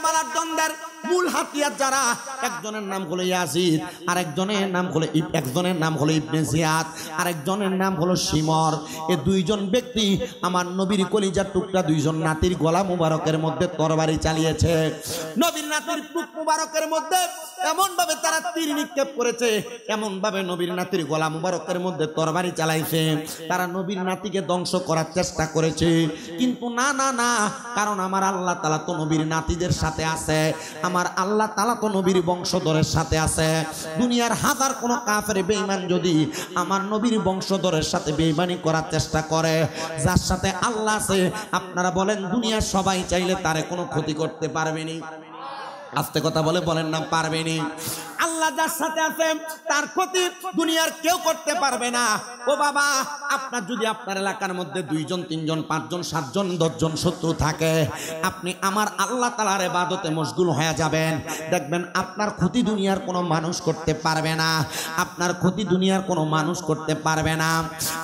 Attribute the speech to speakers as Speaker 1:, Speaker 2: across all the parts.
Speaker 1: কারবালার দ্বন্দ্বের মূল হাতিয়ার যারা, একজনের নাম হলো ইয়াজিদ, আরেকজনের নাম হলো একজনের নাম হলো ইবনে জিয়াদ, আরেকজনের নাম হলো শিমর। এই দুইজন ব্যক্তি আমার নবীর কলিজার টুকরা দুইজন নাতির গলা মুবারকের মধ্যে তরবারি চালিয়েছে। নবীর নাতির বুক মুবারকের মধ্যে এমন ভাবে তারা তীর নিক্ষেপ করেছে, এমন ভাবে নবীর নাতির গলা মুবারকের মধ্যে তরবারি চালাইছে। তারা নবীর নাতিকে ধ্বংস করার চেষ্টা করেছে, কিন্তু না না না, কারণ আমার আল্লাহ তাআলা তো নবীর নাতিদের সাথে আছে, আমার আল্লাহ তাআলা তো নবীর বংশধরের সাথে আছে। দুনিয়ার হাজার কোন কাফের বেঈমান যদি আমার নবীর বংশধরের সাথে বেঈমানি করার চেষ্টা করে, যার সাথে আল্লাহ আছে, আপনারা বলেন দুনিয়ার সবাই চাইলে তারে কোনো ক্ষতি করতে পারবেনি? আস্তে কথা বলেন না, পারবেনি। আল্লাহ যার সাথে আছে তার ক্ষতি দুনিয়ার কেউ করতে পারবে না। ও বাবা, আপনার যদি আপনার এলাকার মধ্যে 2 জন 3 জন 5 জন 7 জন 10 জন শত্রু থাকে, আপনি আমার আল্লাহ তাআলার ইবাদতে মশগুল হয়ে যাবেন, দেখবেন আপনার ক্ষতি দুনিয়ার কোনো মানুষ করতে পারবে না, আপনার ক্ষতি দুনিয়ার কোনো মানুষ করতে পারবে না।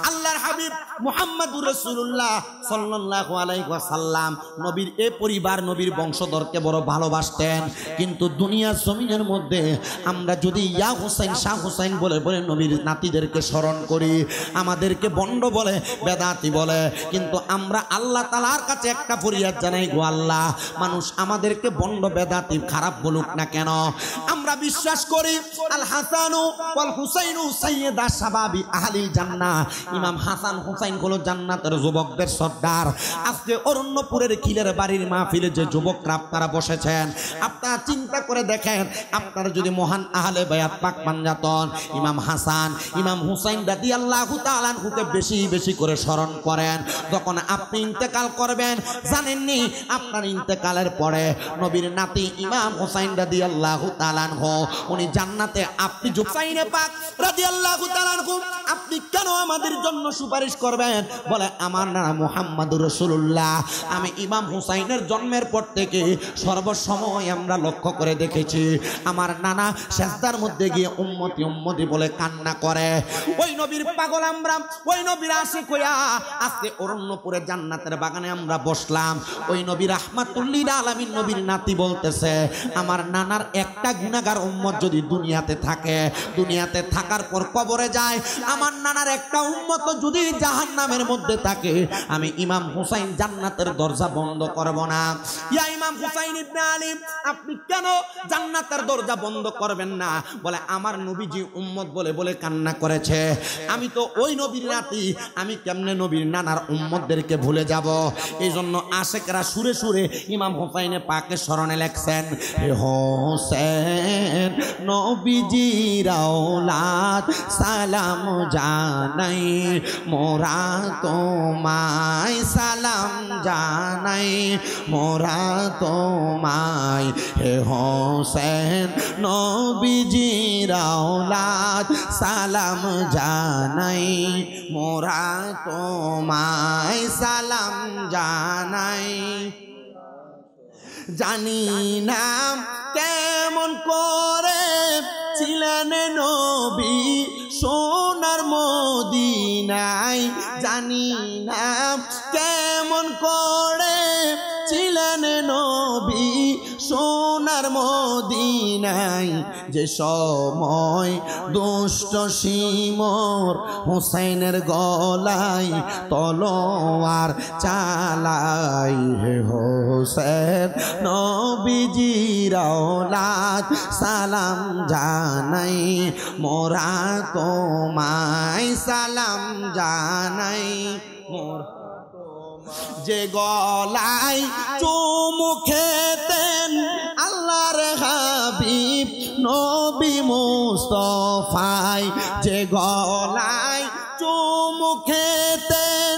Speaker 1: আল্লাহর হাবিব মুহাম্মদুর রাসূলুল্লাহ সাল্লাল্লাহু আলাইহি ওয়াসাল্লাম নবীর এই পরিবার, নবীর বংশধরকে বড় ভালোবাসতেন। কিন্তু দুনিয়ার জমিনের মধ্যে আমরা যদি ইয়া হুসাইন, শাহ হুসাইন বলে বলে নবীর নাতিদেরকে স্মরণ করি, আমাদেরকে বন্ড বলে, বেদাতি বলে। কিন্তু আমরা আল্লাহ তাআলার কাছে একটা ফরিয়াদ জানাই, গো আল্লাহ, মানুষ আমাদেরকে বন্ড বেদাতি খারাপ বলুক না কেন, আমরা বিশ্বাস করি আল হাসানু ওয়াল হুসাইনু সাইয়্যিদা শাবাবি আহলিল জান্নাহ। ইমাম হাসান হুসাইন হলো জান্নাতের যুবকদের সর্দার। আজকে অরণ্যপুরের খিলের বাড়ির মাহফিলে যে যুবকরা আপনারা বসেছেন, আপনারা চিন্তা করে দেখেন, আপনারা যদি মহান আহলে বায়াত পাক পাঞ্জাতন ইমাম হাসান, ইমাম হুসাইন রাদিয়াল্লাহু তাআলা আনহুকে বেশি বেশি করে স্মরণ করেন, যখন আপনি ইন্তেকাল করবেন, জানেননি আপনার ইন্তেকালের পরে নবীর নাতি ইমাম হুসাইন রাদিয়াল্লাহু তাআলা আনহু উনি জান্নাতে, আপনি হুসাইনে পাক রাদিয়াল্লাহু তাআলা আনহু আপনি কেন আমাদের জন্য সুপারিশ করবেন? বলে আমার নাম মুহাম্মদুর রাসূলুল্লাহ। আমি ইমাম হুসাইনের জন্মের পর থেকে সর্বসময় আমরা লক্ষ্য করে দেখেছি, আমার নানা সেজদার মধ্যে গিয়ে উম্মতি উম্মতি বলে কান্না করে। ওই নবীর পাগল আমরা, ওই নবীর আশিক হইয়া আজকে অরণ্যপুরে জান্নাতের বাগানে আমরা বসলাম। ওই নবী রাহমাতুল লিল আলামিন নবীর নাতি বলতেছে, আমার নানার একটা গুনাহগার উম্মত যদি দুনিয়াতে থাকে, দুনিয়াতে থাকার পর কবরে যায়, আমার নানার একটা উম্মত যদি জাহান্নামের মধ্যে থাকে, আমি ইমাম হুসাইন জান্নাতের দরজা বন্ধ করব না। ইয়া ইমাম হুসাইন ইবনে আলী, আপনি কেন জান্নাতের দরজা বন্ধ করবেন না? বলে আমার নবীজি উম্মত বলে বলে কান্না করেছে, আমি তো ওই নবীর নাতি, আমি কেমনে নবীর নানার উম্মতদেরকে ভুলে যাব? এই জন্য আশেকরা সুরে সুরে ইমাম হুসাইনে পাকের স্মরণে লেখছেন, হে হোসেন নবীজির আওলাদ সালাম জানাই, মোরা তোমায় সালাম জানাই, মোরা তোমায়, হে হোসেন নবীজির আওলাদ সালাম জানাই, মোরা তোমায় সালাম জানাই। জানি না কেমন করে ছিলেন নবী সোনার মদিনায়, জানি না কেমন করে ছিলেন নবী সোনার মদিনায়, যে সময় দুষ্ট শিমর হুসাইনের গলায় তলোয়ার চালাই, হে হোসেন নবীজির আওলাদ সালাম জানাই, মোরা তোমায় সালাম জানাই, মোরা যে গলায় চুমু খেতেন আল্লাহর হাবিব নবী মুস্তাফায়, যে গলায় চুমু খেতেন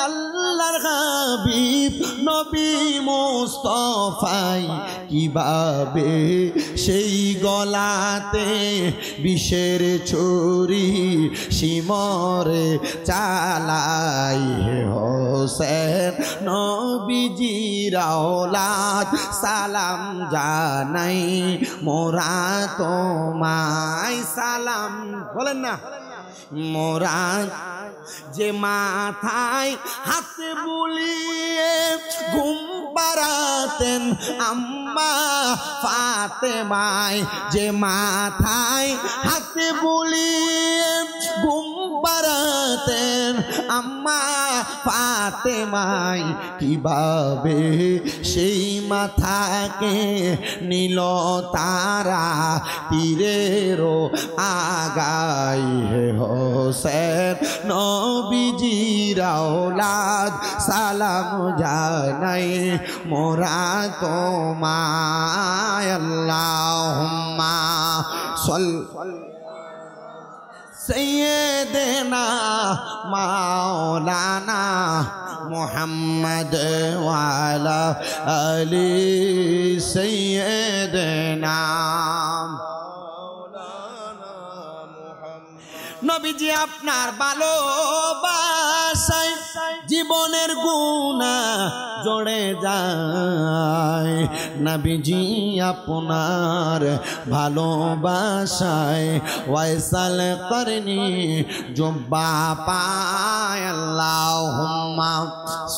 Speaker 1: আল্লাহর হাবিব নবী মুস্তাফায়, কিভাবে সেই গলাতে বিষের ছুরি শিমরে চালাই, হে হোসেন নবীজির আওলাদ সালাম জানাই, মোরা তোমায় সালাম, বলেন না, মোরা যে মাথায় হাতে বুলিয়ে ঘুম পাড়াতেন আম্মা ফাতেমায়, যে মাথায় হাতে বুলিয়ে ঘুম পাড়াতেন আম্মা ফাতেমায়, কিভাবে সেই মাথাকে নীল তারা তীরেরও আগাই হে হোসেন নবীজির আওলাদ সালাম জানাই মোরা তোমায় আল্লাহুম্মা সৈয়দনা মাওলানা মুহাম্মদ ওয়ালা আলি সৈয়দনা। নবীজি আপনার ভালোবাসায় জীবনের গুনাহ জড়ে যায়, নবীজি আপনার ভালোবাসায় ওয়াইসাল করনি জুব্বা পায়। আল্লাহুম্মা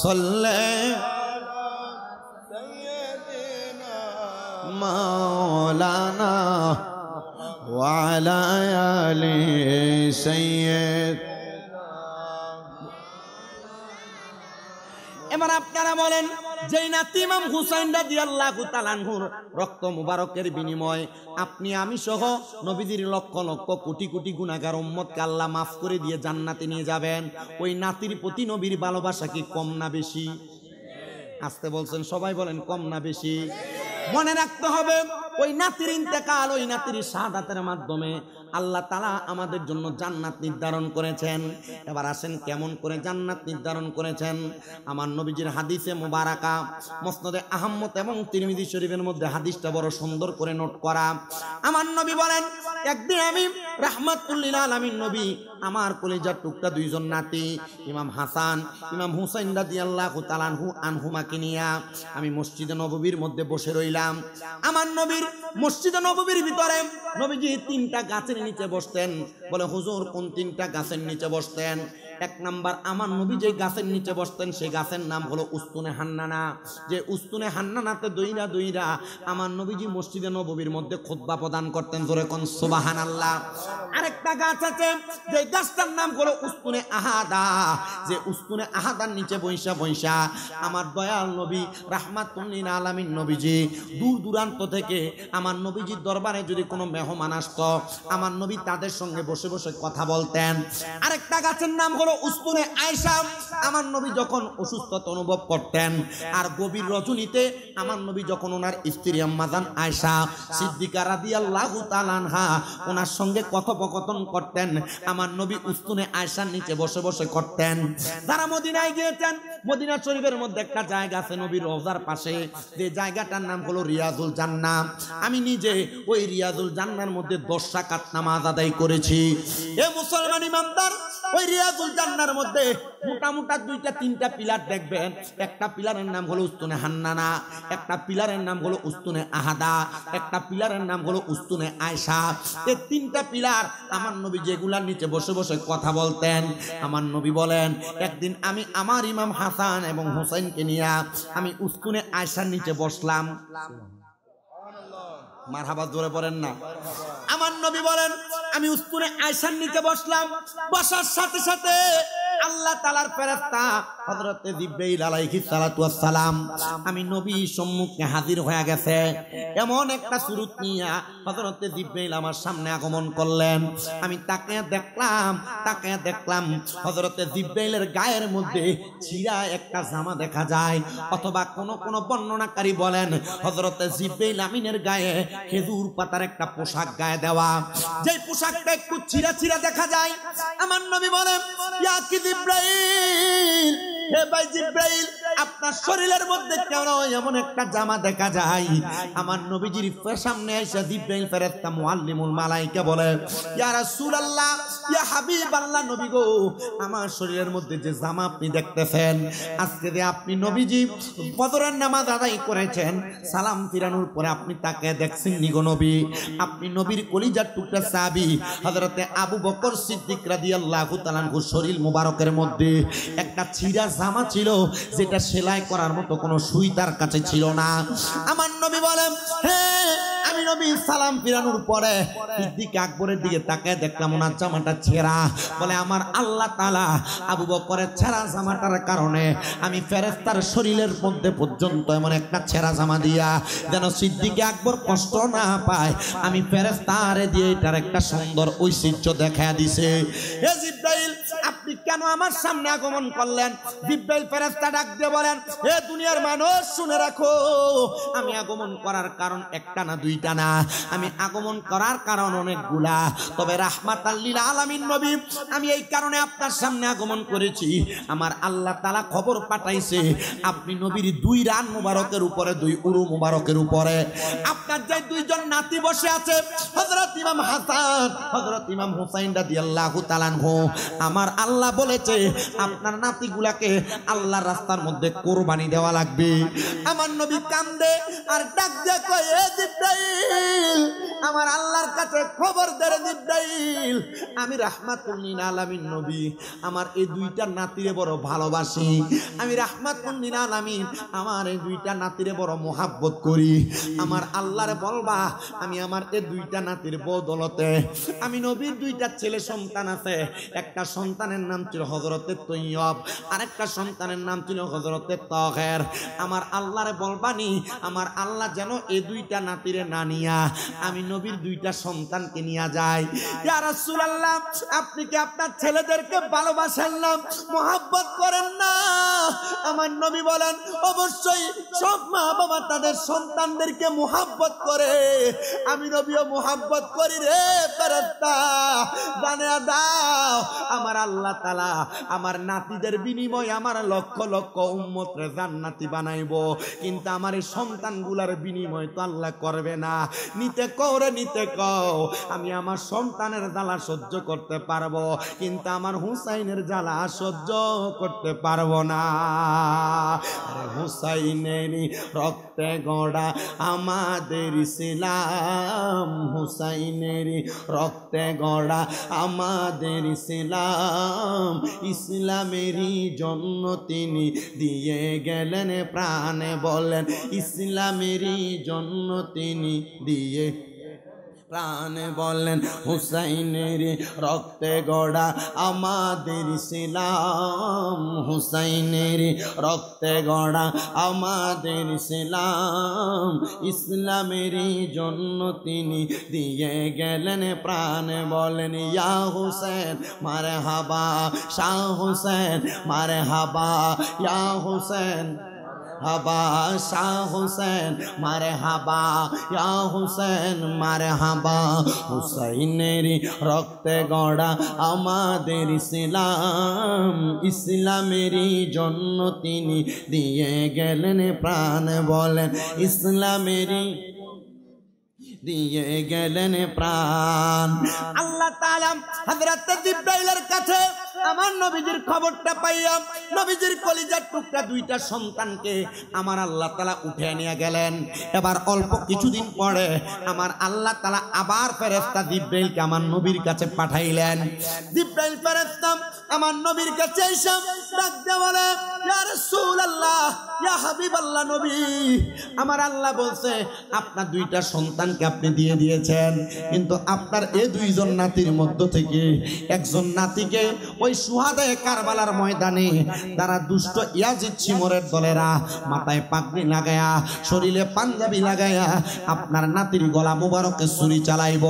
Speaker 1: সাল্লি সাইয়্যিদিনা মাওলানা ওয়ালা আলি সাইয়্যিদ। এবার আপনারা বলেন, যেই নাতি ইমাম হুসাইন রাদিয়াল্লাহু তাআলা আনহুর রক্ত মুবারকের বিনিময়ে আপনি আমি সহ নবীজির লক্ষ লক্ষ কোটি কোটি গুনাহগার উম্মতকে আল্লাহ মাফ করে দিয়ে জান্নাতে নিয়ে যাবেন, ওই নাতির প্রতি নবীর ভালোবাসা কি কম না বেশি? আসতে বলছেন, সবাই বলেন কম না বেশি? মনে রাখতে হবে, ওই নাতির ইন্তেকাল, ওই নাতির শাহাদাতের মাধ্যমে আল্লাহ তাআলা আমাদের জন্য জান্নাত নির্ধারণ করেছেন। এবার আসেন কেমন করে জান্নাত নির্ধারণ করেছেন। আমার নবীজির হাদিসে মুবারাকা মুসনাদে আহমদ এবং তিরমিজি শরীফের মধ্যে হাদিসটা বড় সুন্দর করে নোট করা। আমার নবী বলেন, একদিন আমি রাহমাতুল লিল আলামিন নবী আমার কলিজার টুকরা দুইজন নাতি ইমাম হাসান ইমাম হুসাইন রাদিয়াল্লাহু তাআলা আনহুমাকে নিয়ে আমি মসজিদে নববীর মধ্যে বসে রইলাম। আমার নবীর মসজিদে নববীর ভিতরে নবীজি তিনটা গাছের নিচে বসতেন। বলে হুজুর কোন তিনটা গাছের নিচে বসতেন? এক নাম্বার, আমার নবী যে গাছের নিচে বসতেন সেই গাছের নাম হলো উস্তুনে হান্নানা। যে উস্তুনে হান্নানাতে দইরা দইরা আমার নবীজি মসজিদে নববীর মধ্যে খুতবা প্রদান করতেন। জোরে কোন সুবহানাল্লাহ। আরেকটা গাছ আছে, যে গাছটার নাম হলো উস্তুনে আহাদা। যে উস্তুনে আহাদার নিচে বৈশা বৈশা আমার দয়াল নবী রাহমাতুল লিল আলামিন নবীজি দূর দূরান্ত থেকে আমার নবীজির দরবারে যদি কোনো মেহমান আসতো, আমার নবী তাদের সঙ্গে বসে বসে কথা বলতেন। আরেকটা গাছের নাম হলো উস্তুনে আয়েশা। আমার নবী যখন অসুস্থতা অনুভব করতেন আর গভীর রজনীতে আমার নবী যখন ওনার স্ত্রী আম্মাজান আয়েশা সিদ্দিকা রাদিয়াল্লাহু তাআলা আনহা ওনার সঙ্গে কথোপকথন করতেন, আমার নবী উস্তুনে আয়েশার নিচে বসে বসে করতেন। যারা মদিনায় গিয়েছেন, মদিনা শরীফের মধ্যে একটা জায়গা আছে নবীর রওজার পাশে, যে জায়গাটার নাম হলো রিয়াজুল জান্নাহ। আমি নিজে ওই রিয়াজুল জান্নাহর মধ্যে 10 রাকাত নামাজ আদায় করেছি। এ মুসলমান ইমানদার, ওই রিয়াজুল জান্নাহর মধ্যে মোটা মোটা 2-3টা পিলার দেখবেন। একটা পিলারের নাম হলো উস্তুনে হান্নানা, একটা পিলারের নাম হলো উস্তুনে আহাদা, একটা পিলারের নাম হলো উস্তুনে আয়েশা। এই 3টা পিলার আমার নবী যেগুলার নিচে বসে বসে কথা বলতেন। আমার নবী বলেন, একদিন আমি আমার ইমাম হাসান এবং হুসাইনকে নিয়ে আমি উস্তুনে আয়েশার নিচে বসলাম। মারহাবা জোরে পড়েন না। আমার নবী বলেন, আমি উস্তুনে আয়েশার নিচে বসলাম। বসার সাথে সাথে আল্লাহ তাআলার ফেরেশতা হযরতে জিবরাইল আলাইহিস সালাতু ওয়াস সালাম আমি নবীর সম্মুখে হাজির হয়ে গেছে। এমন একটা সুরত নিয়ে হযরতে জিবরাইল আমার সামনে আগমন করলেন। আমি তাকে দেখলাম হযরতে জিবরাইলের গায়ের মধ্যে ছিঁড়া একটা জামা দেখা যায়, অথবা কোন বর্ণনাকারী বলেন হযরতে জিবরাইল আমিনের গায়ে খেজুর পাতার একটা পোশাক গায়ে দেওয়া, যে পোশাকটা একটু ছিঁড়া ছিঁড়া দেখা যায়। আমার নবী বলেন, ইয়া কি জিবরাইল, হে ভাই জিবরাইল, আপনার শরীরের মধ্যে কেন এমন একটা জামা দেখা যায়? আমার নবীজির সামনে এসে জিবরাইল ফেরেশতা মুআল্লিমুল মালায়েকা বলে, ইয়া রাসূলুল্লাহ, ইয়া হাবিবাল্লাহ, নবী গো, আমার শরীরের মধ্যে যে জামা আপনি দেখতেছেন, আজকে যে আপনি নবীজি বদরের নামাজ আদায় করেছেন, সালাম ফিরানোর পরে আপনি তাকে দেখছেন নি গো নবী? আপনি নবীর কলিজার টুকরা সাহাবী হযরতে আবু বকর সিদ্দিক রাদিয়াল্লাহু তাআলা আনহুর শরীর মুবারকের মধ্যে একটা ছিঁড়া জামা ছিল, যেটা সেলাই করার মতো কোনো সুই তার কাছে ছিল না। আমার নবী বলেন, হ্যাঁ, আমি নবী সালাম ফিরানোর পরে সিদ্দিক আকবরের দিকে তাকায় দেখলাম ওনার জামাটা ছেঁড়া। বলে, আমার আল্লাহ তাআলা আবু বকরের ছেঁড়া জামাটার কারণে আমি ফেরেশতার শরীরের মধ্যে পর্যন্ত এমন একটা ছেঁড়া জামা দিয়া যেন সিদ্দিক আকবর কষ্ট না পায়, আমি ফেরেশতারে দিয়ে এটার একটা সুন্দর ঐশ্বর্য দেখায় দিছে। হে জিবরাইল, আপনি কেন আমার সামনে আগমন করলেন? জিবরাইল ফেরেশতা ডাক দিয়ে বলেন, হে দুনিয়ার মানুষ, শুনে রাখো, আমি আগমন করার কারণ একটা না দুইটা না, আমি আগমন করার কারণ অনেকগুলা। তবে রাহমাতাল লিল আলামিন নবী, আমি এই কারণে আপনার সামনে আগমন করেছি, আমার আল্লাহ তাআলা খবর পাঠাইছে আপনি নবীর দুই রান মুবারকের উপরে, দুই উরু মুবারকের উপরে আপনার যে দুইজন নাতি বসে আছে, হযরত ইমাম হাসান, হযরত ইমাম হুসাইন রাদিয়াল্লাহু তাআলা আনহু, আমার আল্লাহ বলেছে আপনার নাতিগুলাকে আল্লাহর রাস্তার মধ্যে কুরবানি দেওয়া লাগবে। আমার নবী কান্দে আর ডাক দিয়ে কয়, এ জিবরাইল, আমার আল্লাহর কাছে খবর দে জিবরাইল, আমি রাহমাতুল লিল আলামিন নবী, আমার এই দুইটা নাতিরে বড় ভালোবাসি, আমি রাহমাতুল লিল আলামিন, আমার এই দুইটা নাতিরে বড় মোহাব্বত করি। আমার আল্লাহরে বলবা, আমি আমার এই দুইটা নাতির বদৌলতে, আমি নবীর দুইটা ছেলে সন্তান আছে, একটা সন্তানের নাম ছিল হযরতে তৈয়ব, আরেকটা সন্তানের নাম ছিল হযরতে তাহের। আমার আল্লাহরে বলবানি, আমার আল্লাহ যেন এই দুইটা নাতিরে না নিয়া আমি নবীর দুইটা সন্তানকে নিয়ে যায়। ইয়া রাসূলুল্লাহ, আপনি কি আপনার ছেলেদেরকে ভালোবাসেন না, মোহাব্বত করেন না? আমার নবী বলেন, অবশ্যই সব মা বাবা তাদের সন্তানদেরকে মোহাব্বত করে, আমি নবীও মোহাব্বত করি রে ফেরেশতা, জানিয়ে দাও আমার আল্লাহ তাআলা আমার নাতিদের বিনিময়ে আমার লক্ষ লক্ষ উম্মতরে জান্নাতি বানাইবো, কিন্তু আমার এই সন্তানগুলার বিনিময় তো আল্লাহ করবে না। নিতে কও রে, নিতে কও, আমি আমার সন্তানের জ্বালা সহ্য করতে পারবো, কিন্তু আমার হুসাইনের জ্বালা সহ্য করতে পারবো না। আরে হুসাইনের রক্তে গড়া আমাদের ইসলাম, হুসাইনের রক্তে গড়া আমাদের ইসলাম, ইসলামেরই জন্য তিনি দিয়ে গেলেন প্রাণে, বলেন ইসলামেরই জন্য তিনি দিয়ে প্রাণে, বলেন হুসাইনের রক্তে গড়া আমাদের ইসলাম, হুসাইনের রক্তে গড়া আমাদের ইসলাম, ইসলামেরই জন্য তিনি দিয়ে গেলেন প্রাণে, বলেন ইয়া হুসেন মারহাবা, শাহ হুসেন মারহাবা, ইয়া হুসেন হাবা, শাহ হুসেন মারহাবা, ইয়া হুসেন মারহাবা, হুসাইনের রক্তে গড়া আমাদের ইসলাম, ইসলামেরই জন্য তিনি দিয়ে গেলেন প্রাণ, বলেন ইসলামেরই দিয়ে গেলেন প্রাণ। আল্লাহ তাআলা হযরত জিবরাইলের কাছে আমার নবীজির খবরটা পাইয়া নবীজির কলিজার টুকরা দুইটা সন্তানকে আমার আল্লাহ তাআলা উঠে নিয়ে গেলেন। এবার অল্প কিছুদিন পরে আমার আল্লাহ তাআলা আবার ফেরেশতা জিবরাইলকে আমার নবীর কাছে পাঠাইলেন। জিবরাইল ফেরেশতা আমার নবীর কাছে এসে ডাক দিয়ে বলে, ইয়া রাসূলুল্লাহ, ইয়া হাবিবাল্লাহ নবী, আমার আল্লাহ বলছে আপনার দুইটা সন্তানকে আপনি দিয়ে দিয়েছেন, কিন্তু আপনার এই দুইজন নাতির মধ্য থেকে একজন নাতিকে ওই সুহাদায়ে কারবালার ময়দানে তারা দুষ্ট ইয়াজিদ শিমরের দলেরা মাথায় পাগড়ি লাগায়া, শরীরে পাঞ্জাবি লাগায়া আপনার নাতির গলা মুবারকে ছুরি চালাইব।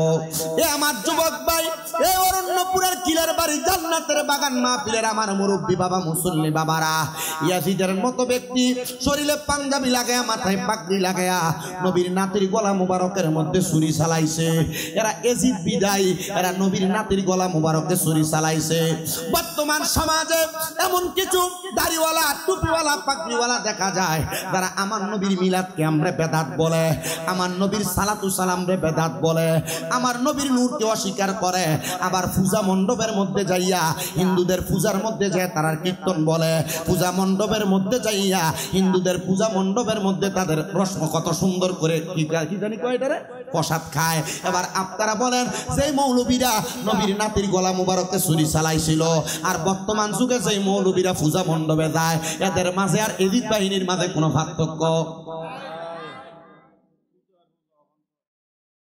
Speaker 1: এ আমার যুবক ভাই, এ অরণ্যপুরের কিলার বাড়ি জান্নাতের বাগান মাহফিলের আমার মুরব্বী বাবা, মুসল্লি বাবারা, ইয়াজিদের মতো ব্যক্তি শরীরে পাঞ্জাবি লাগায়া, মাথায় পাগড়ি লাগায়া নবীর নাতির গলা মুবারকের মধ্যে ছুরি চালাইছে। এরা এজিদ বিদায়, এরা নবীর নাতির গলা মুবারকে ছুরি চালাইছে। বর্তমান বর্তমান সমাজে এমন কিছু দাড়িওয়ালা টুপিওয়ালা পাগড়িওয়ালা দেখা যায় যারা আমার নবীর মিলাদকে আমরা বেদাত বলে, আমার নবীর সালাতু সালাম রে বেদাত বলে, আমার নবীর নূরকে অস্বীকার করে। আবার পূজা মণ্ডপের মধ্যে যাইয়া হিন্দুদের পূজার মধ্যে যায় তারা কীর্তন বলে, পূজা মণ্ডপের মধ্যে যাইয়া হিন্দুদের পূজা মণ্ডপের মধ্যে তাদের প্রশ্ন কত সুন্দর করে কি জানি কয় এটারে প্রসাদ খায়। এবার আপনারা বলেন যে মৌলবীরা নবীর নাতির গলা মুবারককে ছুরি চালাইছিল আর বর্তমান যুগে যে মৌলবীরা পূজা মণ্ডপে যায় এদের মাঝে আর এদিক বাহিনীর মাঝে কোনো পার্থক্য?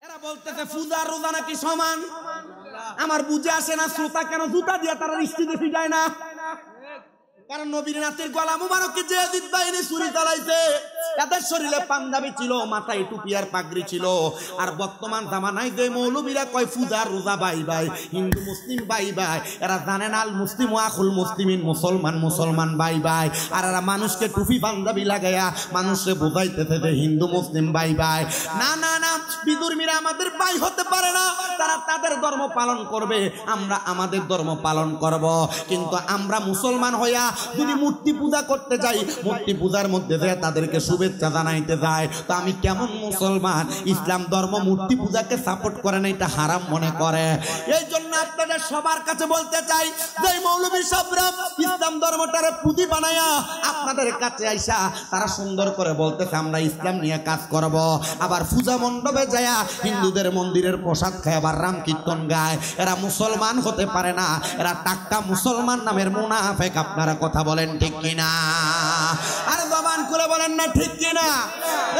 Speaker 1: এরা বলতেছে পূজা রোজা নাকি সমান। আমার বুঝে আসে না শ্রোতা কেন জুতা দিয়ে তারা দৃষ্টিতে ফিটায় না। কারণ নবীর নাতির গলা মুবারককে যে এদিক বাহিনী ছুরি চালাইছে এদের শরীরে পাঞ্জাবি ছিল, মাথায় টুপি আর পাগড়ি ছিল। আর বর্তমান জামানায় যে মৌলবীরা কয় পূজা রোজা বাই বাই, হিন্দু মুসলিম বাই বাই, এরা জানে না আল মুসলিম আখুল মুসলিমিন, মুসলমান মুসলমান বাই বাই। আর এরা মানুষকে টুপি পাঞ্জাবি লাগাইয়া মানুষকে বোঝাইতেছে যে হিন্দু মুসলিম বাই বাই। না না না, বিদুর্মীরা আমাদের বাই হতে পারে না। তারা তাদের ধর্ম পালন করবে, আমরা আমাদের ধর্ম পালন করব। কিন্তু আমরা মুসলমান হইয়া যদি মূর্তি পূজা করতে যাই, মূর্তি পূজার মধ্যে যায় তাদেরকে শুভেচ্ছা জানাইতে যায়, তো আমি কেমন মুসলমান? ইসলাম ধর্ম মূর্তি পূজাকে সাপোর্ট করে না, এটা হারাম মনে করে। এই জন্য আপনাদের সবার কাছে বলতে চাই যে মৌলবী সাহেবরা ইসলাম ধর্মটারে পুঁজি বানায়া আপনাদের কাছে আইসা তারা সুন্দর করে বলতেছে আমরা ইসলাম নিয়ে কাজ করব। আবার পূজা মণ্ডপে যায়া হিন্দুদের মন্দিরের প্রসাদ খায় আবার রাম কীর্তন গায়। এরা মুসলমান হতে পারে না, এরা টাক্কা মুসলমান নামের মুনাফেক। আপনারা কথা বলেন ঠিক কিনা? আর জবান খুলে বলেন না ঠিক কিনা?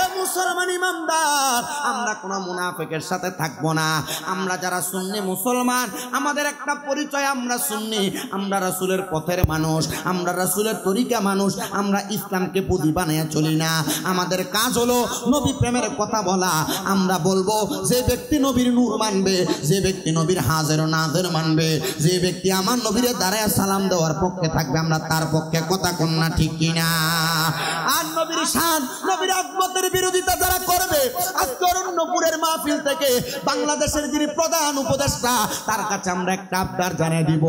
Speaker 1: এ মুসলমান ইমানদার, আমরা কোনো মুনাফিকের সাথে থাকবো না। আমরা যারা সুন্নি মুসলমান, আমাদের একটা পরিচয়, আমরা সুন্নি, আমরা রাসূলের পথের মানুষ, আমরা রাসূলের তরিকা মানুষ। আমরা ইসলামকে পুঁজি বানিয়ে চলি না। আমাদের কাজ হলো নবী প্রেমের কথা বলা। আমরা বলবো যে ব্যক্তি নবীর নূর মানবে, যে ব্যক্তি নবীর হাজের ও নাজের মানবে, যে ব্যক্তি আমার নবীরে দাঁড়ায় সালাম দেওয়ার পক্ষে থাকবে, আমরা তার পক্ষে কথা কন্যা ঠিক কিনা? আর নবীর শান নবীর আজমতের বিরোধিতা যারা করবে, আজকে অরণ্যপুরের মাহফিল থেকে বাংলাদেশের যিনি প্রধান উপদেষ্টা তার কাছে আমরা একটা আবদার জানিয়ে দিব,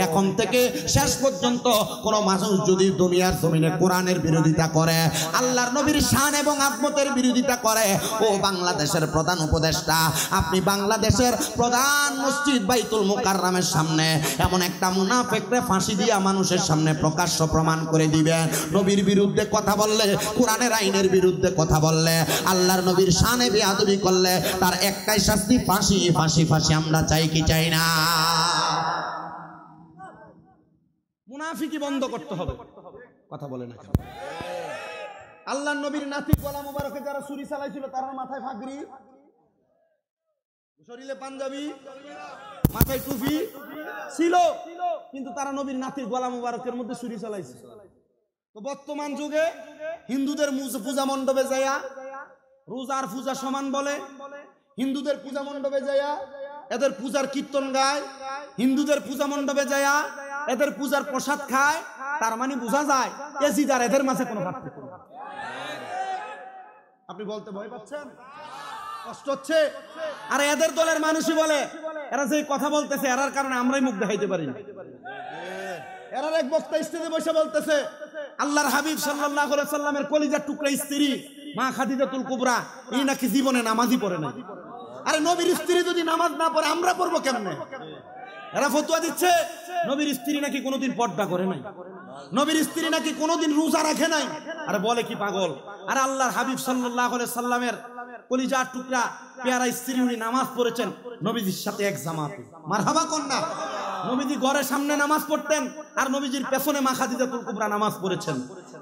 Speaker 1: এখন থেকে শেষ পর্যন্ত কোন মানুষ যদি দুনিয়ার জমিনে কোরআনের বিরোধিতা করে, আল্লাহর নবীর শান এবং আজমতের বিরোধিতা করে, ও বাংলাদেশের প্রধান উপদেষ্টা, আপনি বাংলাদেশের প্রধান মসজিদ বাইতুল মুকাররমের সামনে এমন একটা মুনাফিকরে ফাঁসি দিয়া মানুষের সামনে প্রকাশ্য প্রমাণ করে দিবেন। নবীর বিরুদ্ধে কথা বললে, কোরআনের আইনের বিরুদ্ধে কথা বললে, আল্লাহর নবীর শানে বেয়াদবি করলে তার একটাই শাস্তি, ফাঁসি ফাঁসি ফাঁসি। আমরা চাই কি চাই না? মুনাফিকি বন্ধ করতে হবে। কথা বলে না? আল্লাহর নবীর নাতি গলা মুবারকে যারা ছুরি চালাইছিল তার মাথায় পাগড়ি, শরীরে পাঞ্জাবি, মাথায় টুপি ছিল, কিন্তু তারা নবীর নাতির গলা মুবারকের মধ্যে ছুরি চালাইছে। তো বর্তমান যুগে হিন্দুদের পূজা মণ্ডপে যায়া রোজার পূজা সমান বলে, হিন্দুদের পূজা মণ্ডপে যায়া এদের পূজার কীর্তন গায়, হিন্দুদের পূজা মণ্ডপে যায়া এদের পূজার প্রসাদ খায়। তার মানে বোঝা যায় এজিদ আর এদের মাঝে কোনো পার্থক্য নেই। আপনি বলতে ভয় পাচ্ছেন? কষ্ট হচ্ছে? আর এদের দলের মানুষই বলে এরা যে কথা বলতেছে এরার কারণে আমরাই মুখ দেখাইতে পারি না। এরার এক বক্তা স্টেজে বসে বলতেছে আল্লাহর হাবিব সাল্লাল্লাহু আলাইহি সাল্লামের কলিজার টুকরা স্ত্রী মা খাদিজাতুল কুবরা এই নাকি জীবনে নামাজই পড়ে না। আরে নবীর স্ত্রী যদি নামাজ না পড়ে আমরা পড়বো কেমনে? এরা ফতোয়া দিচ্ছে নবীর স্ত্রী নাকি কোনোদিন পর্দা করে নাই, নবীর স্ত্রী নাকি কোনোদিন রোজা রাখে নাই। আরে বলে কি পাগল? আর আল্লাহর হাবিব সাল্লাল্লাহু আলাইহি সাল্লামের কলিজার টুকরা পেয়ারা স্ত্রী উনি নামাজ পড়েছেন নবীজির সাথে এক জামাতে। মারহাবা কন্যা। নবীজি ঘরের সামনে নামাজ পড়তেন আর নবীজির পেছনে মা খাদিজাতুল কুবরা নামাজ পড়েছেন।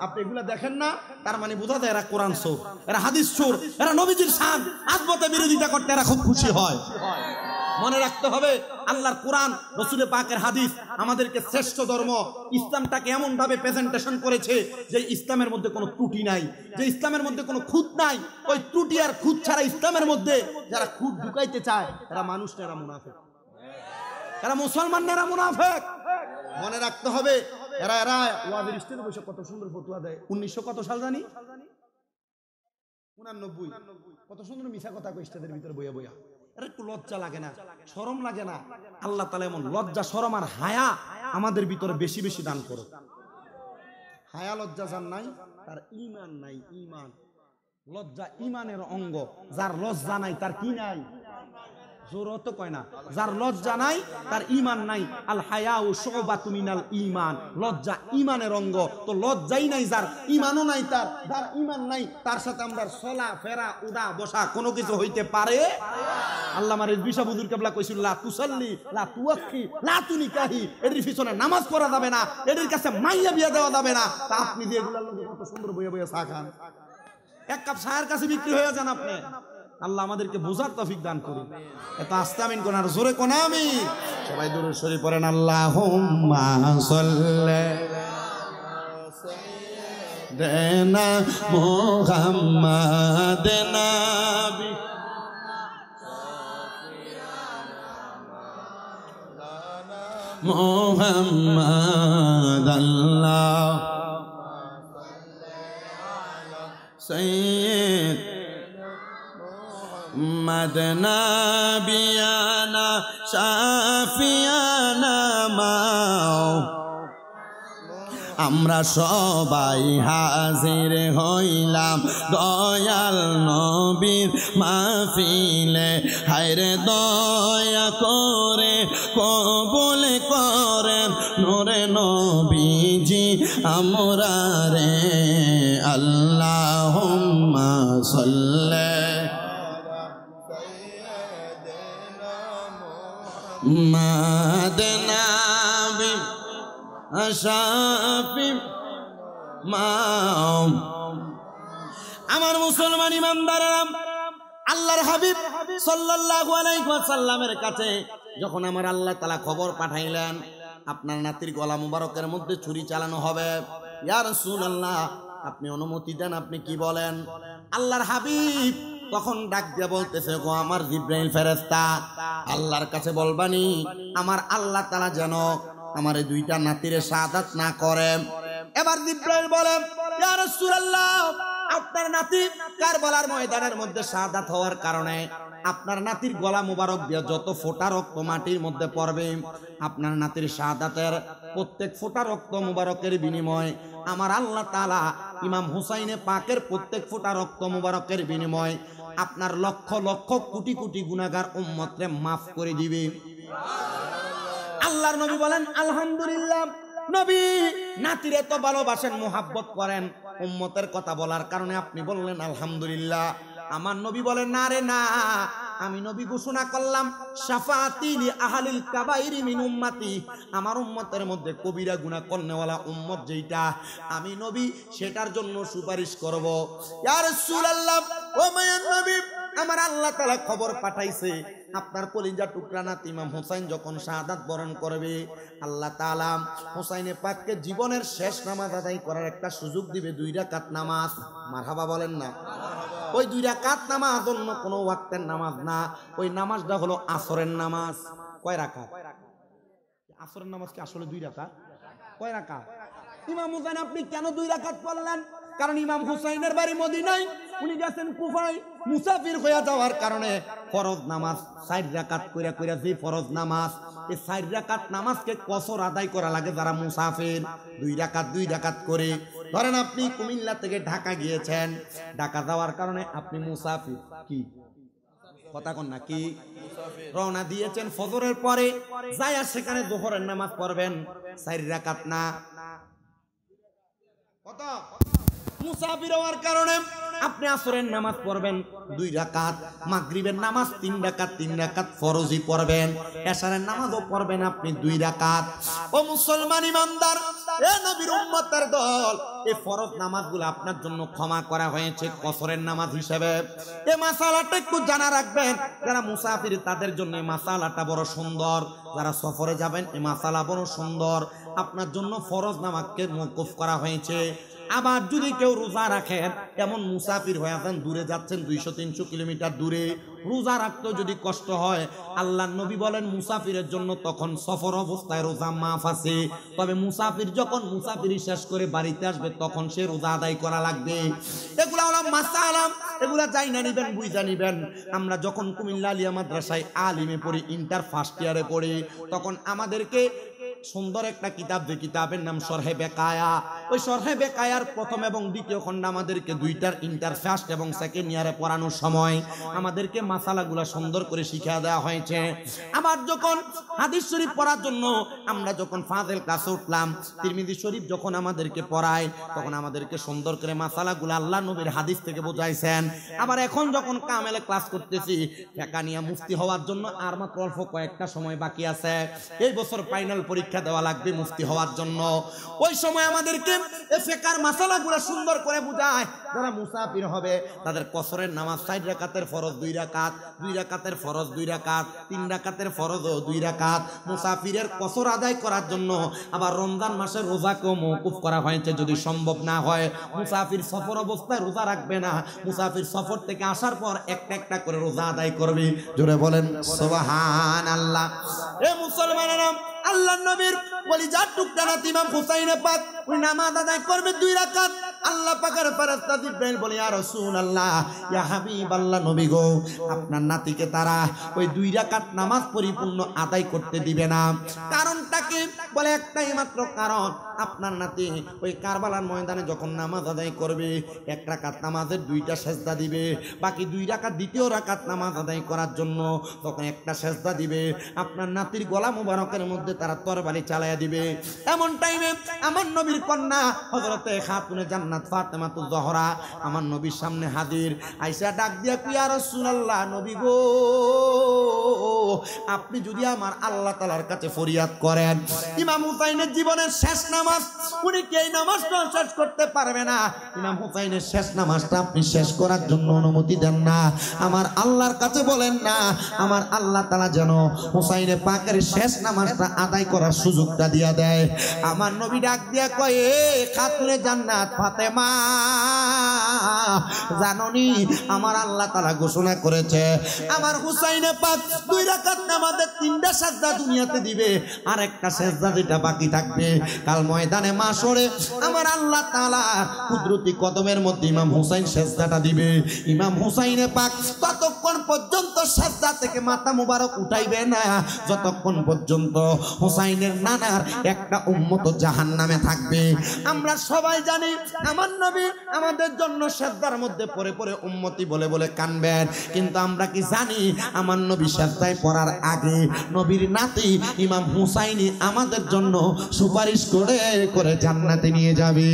Speaker 1: আপনি এগুলা দেখেন না? তার মানে বোঝা যায় এরা কোরআন চোর, এরা হাদিস চোর, এরা নবীজির শান আজমতে বিরোধিতা করতে এরা খুব খুশি হয়। মনে রাখতে হবে আল্লাহর কোরআন, রাসূল পাকের হাদিস আমাদেরকে শ্রেষ্ঠ ধর্ম ইসলামটাকে এমন ভাবে প্রেজেন্টেশন করেছে যে ইসলামের মধ্যে কোনো ত্রুটি নাই, যে ইসলামের মধ্যে কোনো খুঁত নাই। ওই ত্রুটি আর খুঁত ছাড়া ইসলামের মধ্যে যারা খুঁত ঢুকাইতে চায় এরা মানুষ না, এরা মুনাফিক, এরা মুসলমান না, এরা মুনাফিক। মনে রাখতে হবে এরা ওয়াজের স্টেজে বসে কত সুন্দর ফতোয়া দেয়। 1900 কত সাল জানি 89 কত সুন্দর মিছা কথা কই স্টেজের ভিতরে বইয়া বইয়া। একটু লজ্জা লাগে না? শরম লাগে না? আল্লাহ তাআলা এমন লজ্জা শরম আর হায়া আমাদের ভিতরে বেশি বেশি দান করো। হায়া লজ্জা যার নাই তার ঈমান নাই। ঈমান, লজ্জা ঈমানের অঙ্গ। যার লজ্জা নাই তার কি নাই? জোরত কয় না। যার লজ্জা নাই তার ঈমান নাই। আল হায়াউ শুবাতুম মিনাল ঈমান, লজ্জা ঈমানের অঙ্গ। তো লজ্জাই নাই যার, ঈমানও নাই তার, যার ঈমান নাই তার সাথে আমরা চলা ফেরা উড়া বসা কোনো কিছু হইতে পারে? আল্লামা রিজভী সাহেব হুজুর কেবলা কইছিল, লা তুসাল্লি লা তুওয়াক্কি লা তুনিকাহি, এর পিছনে নামাজ পড়া যাবে না, এর কাছে মাইয়া বিয়া দেওয়া যাবে না। তা আপনি দিয়ে এগুলোর লোকে কত সুন্দর বইয়া বইয়া চা খান, এক কাপ চায়ের কাছে বিক্রি হয়ে যান আপনি। আল্লাহ আমাদেরকে বোঝার তৌফিক দান করুন। এত আস্তে আমিন কোন আর জোরে কোন আমিন। সবাই দুরূদ শরীফ পড়েন। আল্লাহুম্মা সাল্লি দেনা মুহাম্মাদ নবী মুহাম্মাদ আল্লাহ সাইয়্যিদ মদনা বিয়ানা শাফিয়ানা মাও। আমরা সবাই হাজির হইলাম দয়াল নবীর মাহফিলে। হায়রে দয়া করে কবুল করেন নূরে নবীজি আমরা রে। আল্লাহুম্মা সাল্লি মাদনা বি আশাফি মাও। আমার মুসলমান ইমানদারেরা, আল্লাহর হাবিব সাল্লাল্লাহু আলাইহি ওয়াসাল্লামের কাছে যখন আমার আল্লাহ তাআলা খবর পাঠাইলেন আপনার নাতির গলা মুবারকের মধ্যে ছুরি চালানো হবে, ইয়া রাসূলুল্লাহ আপনি অনুমতি দেন, আপনি কি বলেন? আল্লাহর হাবিব তখন ডাক দিয়ে বলতেছে, গো আমার জিবরাইল ফেরেশতা, আল্লাহর কাছে বলবানি আমার আল্লাহ তাআলা যেন আমার এই দুইটা নাতিরে শাহাদাত না করে। এবার জিবরাইল বলে, ইয়া রাসূলুল্লাহ আপনার নাতি কারবালার ময়দানের মধ্যে শাহাদাত হওয়ার কারণে আপনার নাতির গলা মুবারক দিয়ে যত ফোঁটা রক্ত মাটির মধ্যে পড়বে, আপনার নাতির শাহাদাতের প্রত্যেক ফোঁটা রক্ত মুবারকের বিনিময় আমার আল্লাহ তাআলা ইমাম হুসাইনে পাকের প্রত্যেক ফোঁটা রক্ত মুবারকের বিনিময় আপনার লক্ষ লক্ষ কোটি কোটি গুনাহগার উম্মতরে মাফ করে দিবে। আল্লাহর নবী বলেন আলহামদুলিল্লাহ। নবী নাতির এত ভালোবাসেন, মোহাব্বত করেন, উম্মতের কথা বলার কারণে আপনি বললেন আলহামদুলিল্লাহ। আমার নবী বলেন, না রে না, আমি নবী ঘোষণা করলাম শাফাআতি লি আহলিল কাবাইরি মিন উম্মতি, আমার উম্মতের মধ্যে কবিরা গুনাহ করনেওয়ালা উম্মত যেটা আমি নবী সেটার জন্য সুপারিশ করব। ইয়া রাসূলুল্লাহ, ও মায়ার নবী, আমার আল্লাহ তাআলা খবর পাঠাইছে আপনার কলিজা টুকরা নাতি ইমাম হুসাইন যখন শাহাদাত বরণ করবে, আল্লাহ তাআলা হুসাইনে পাককে জীবনের শেষ নামাজ আদায় করার একটা সুযোগ দিবে, 2 রাকাত নামাজ। মারহাবা বলেন না? ওই 2 রাকাত নামাজ অন্য কোনো ওয়াক্তের নামাজ না, ওই নামাজটা হলো আসরের নামাজ। কয় রাকাত? আসরের নামাজ কি আসলে 2 রাকাত? কয় রাকাত? ইমাম হুসাইন আপনি কেন 2 রাকাত পড়লেন? কারণ ইমাম হুসাইনের বাড়ি মদিনায়, উনি গেছেন কুফায়, মুসাফির হয়ে যাওয়ার কারণে ফরজ নামাজ 4 রাকাত কইরা কইরা, যে ফরজ নামাজ এই 4 রাকাত নামাজকে কসর আদায় করা লাগে যারা মুসাফির, 2 রাকাত করে। ধরেন আপনি কুমিল্লা থেকে ঢাকা গিয়েছেন, ঢাকা যাওয়ার কারণে আপনি মুসাফির, কি কথা কন না, কি রওনা দিয়েছেন ফজরের পরে, যায়া সেখানে যোহরের নামাজ পড়বেন 4 রাকাত না, কত? মুসাফির হওয়ার কারণে আপনি আসরের নামাজ পড়বেন 2 রাকাত, মাগরিবের নামাজ 3 রাকাত ফরজি পড়বেন, এশারের নামাজও পড়বেন আপনি 2 রাকাত। ও মুসলমান ইমানদার, এ নবীর উম্মতের দল, এই ফরজ নামাজগুলো আপনার জন্য ক্ষমা করা হয়েছে কসরের নামাজ হিসেবে। এই মাসালাটা একটু জানা রাখবেন, যারা মুসাফির তাদের জন্য এই মাসালাটা বড় সুন্দর, যারা সফরে যাবেন এই মাসালা বড় সুন্দর, আপনার জন্য ফরজ নামাজকে মওকুফ করা হয়েছে। আবার যদি কেউ রোজা রাখেন, এমন মুসাফির হয়ে আছেন, দূরে যাচ্ছেন 200-300 কিলোমিটার দূরে, রোজা রাখতেও যদি কষ্ট হয়, আল্লাহর নবী বলেন মুসাফিরের জন্য তখন সফর অবস্থায় রোজা মাফ আছে। তবে মুসাফির যখন মুসাফিরি শেষ করে বাড়িতে আসবে তখন সে রোজা আদায় করা লাগবে। এগুলা হলো মাসালা, এগুলা যাই না নিবেন, বুঝা নিবেন। আমরা যখন কুমিল্লা আলিয়া মাদ্রাসায় আলিমে পড়ি, ইন্টার ফার্স্ট ইয়ারে পড়ি, তখন আমাদেরকে সুন্দর একটা কিতাব, যে কিতাবের নাম শরহে বেকায়া। ওই শরহে বেকায়ার প্রথম এবং দ্বিতীয় খণ্ড আমাদেরকে দুইটার ইন্টার ফার্স্ট এবং সেকেন্ড ইয়ারে পড়ানোর সময় আমাদেরকে মাসালাগুলা সুন্দর করে শিখিয়ে দেওয়া হয়েছে। আবার যখন হাদিস শরীফ পড়ার জন্য আমরা যখন ফাজিল ক্লাসে উঠলাম, তিরমিজি শরীফ যখন আমাদেরকে পড়ায়, তখন আমাদেরকে সুন্দর করে মাসালাগুলা আল্লাহ নবীর হাদিস থেকে বোঝাইছেন। আবার এখন যখন কামেলে ক্লাস করতেছি, ফিকহ নিয়ে মুফতি হওয়ার জন্য আর মাত্র অল্প কয়েকটা সময় বাকি আছে। এই বছর ফাইনাল পরীক্ষা দেওয়া লাগবে মুফতি হওয়ার জন্য। ওই সময় আমাদেরকে এই ফিকহের মাসালাগুলো সুন্দর করে বুঝায়। যারা মুসাফির হবে তাদের কসরের নামাজ 4 রাকাতের ফরজ 2 রাকাত, 2 রাকাতের ফরজ 2 রাকাত, 3 রাকাতের ফরজ 2 রাকাত। মুসাফিরের কসর আদায় করার জন্য আবার রমজান মাসের রোজাকেও মওকুফ করা হয়েছে। যদি সম্ভব না হয়, মুসাফির সফর অবস্থায় রোজা রাখবে না, মুসাফির সফর থেকে আসার পর একটা একটা করে রোজা আদায় করবে। জোরে বলেন সুবহানাল্লাহ। এ মুসলমানেরা, আল্লাহর নবীর কলিজার টুকরা নাতি ইমাম হুসাইন পাক ওই নামাজ আদায় করবে 2 রাকাত। আল্লাহ পাকের ফেরেশতা জিবরাইল বলে, ইয়া রাসূলুল্লাহ, ইয়া হাবিবাল্লাহ, নবী গো, আপনার নাতিকে তারা ওই 2 রাকাত নামাজ পরিপূর্ণ আদায় করতে দিবে না। কারণটা কি? বলে একটাই মাত্র কারণ, আপনার নাতি ওই কারবালার ময়দানে যখন নামাজ আদায় করবে, 1 রাকাত নামাজের 2টা সেজদা দিবে, বাকি 2 রাকাত দ্বিতীয় রাকাত নামাজ আদায় করার জন্য তখন একটা সেজদা দিবে। আপনার নাতির গলা মুবারকের মধ্যে তারা তরবারি চালায়া দিবে। এমন টাইমে আমার নবীর কন্যা হযরতে খাতুনে জান্নাত ফাতেমাতুজ জহরা আমার নবীর সামনে হাজির। আয়েশা ডাক দিয়া, ইয়া রাসূলুল্লাহ, নবী গো, আপনি যদি আমার আল্লাহ তাআলার কাছে ফরিয়াদ করেন, ইমাম হুসাইনের জীবনের শেষ নামাজ, উনি কি এই নামাজটা শেষ করতে পারবে না? ইমাম হুসাইনের শেষ নামাজটা আপনি শেষ করার জন্য অনুমতি দেন না? আমার আল্লাহর কাছে বলেন না, আমার আল্লাহ তাআলা যেন হুসাইনের পাকের শেষ নামাজটা আদায় করার সুযোগটা দিয়া দেয়। আমার নবী ডাক দিয়া কয়, এ খাতুনে জান্নাত ফাতেমা, জাননি আমার আল্লাহ তাআলা ঘোষণা করেছে আমার হুসাইনে পাক 2 রাকাত নামাজের 3টা সাজদা দুনিয়াতে দিবে, আর একটা সাজদা যেটা বাকি থাকবে কাল ময়দানে মাশরে আমার আল্লাহ তাআলা কুদরতি কদমের মধ্যে ইমাম হুসাইন সাজদাটা দিবে। ইমাম হুসাইনে পাক ততক্ষণ পর্যন্ত সাজদা থেকে মাথা মুবারক উঠাইবে না যতক্ষণ পর্যন্ত হুসাইনের নানার একটা উম্মত জাহান্নামে থাকবে। আমরা সবাই জানি আমার নবী আমাদের জন্য সাজদার মধ্যে পড়ে পড়ে উম্মতি বলে বলে কানবেন, কিন্তু আমরা কি জানি আমার নবী সাজদায় পড়ার আগে নবীর নাতি ইমাম হুসাইনি আমাদের জন্য সুপারিশ করে করে জান্নাতে নিয়ে যাবে।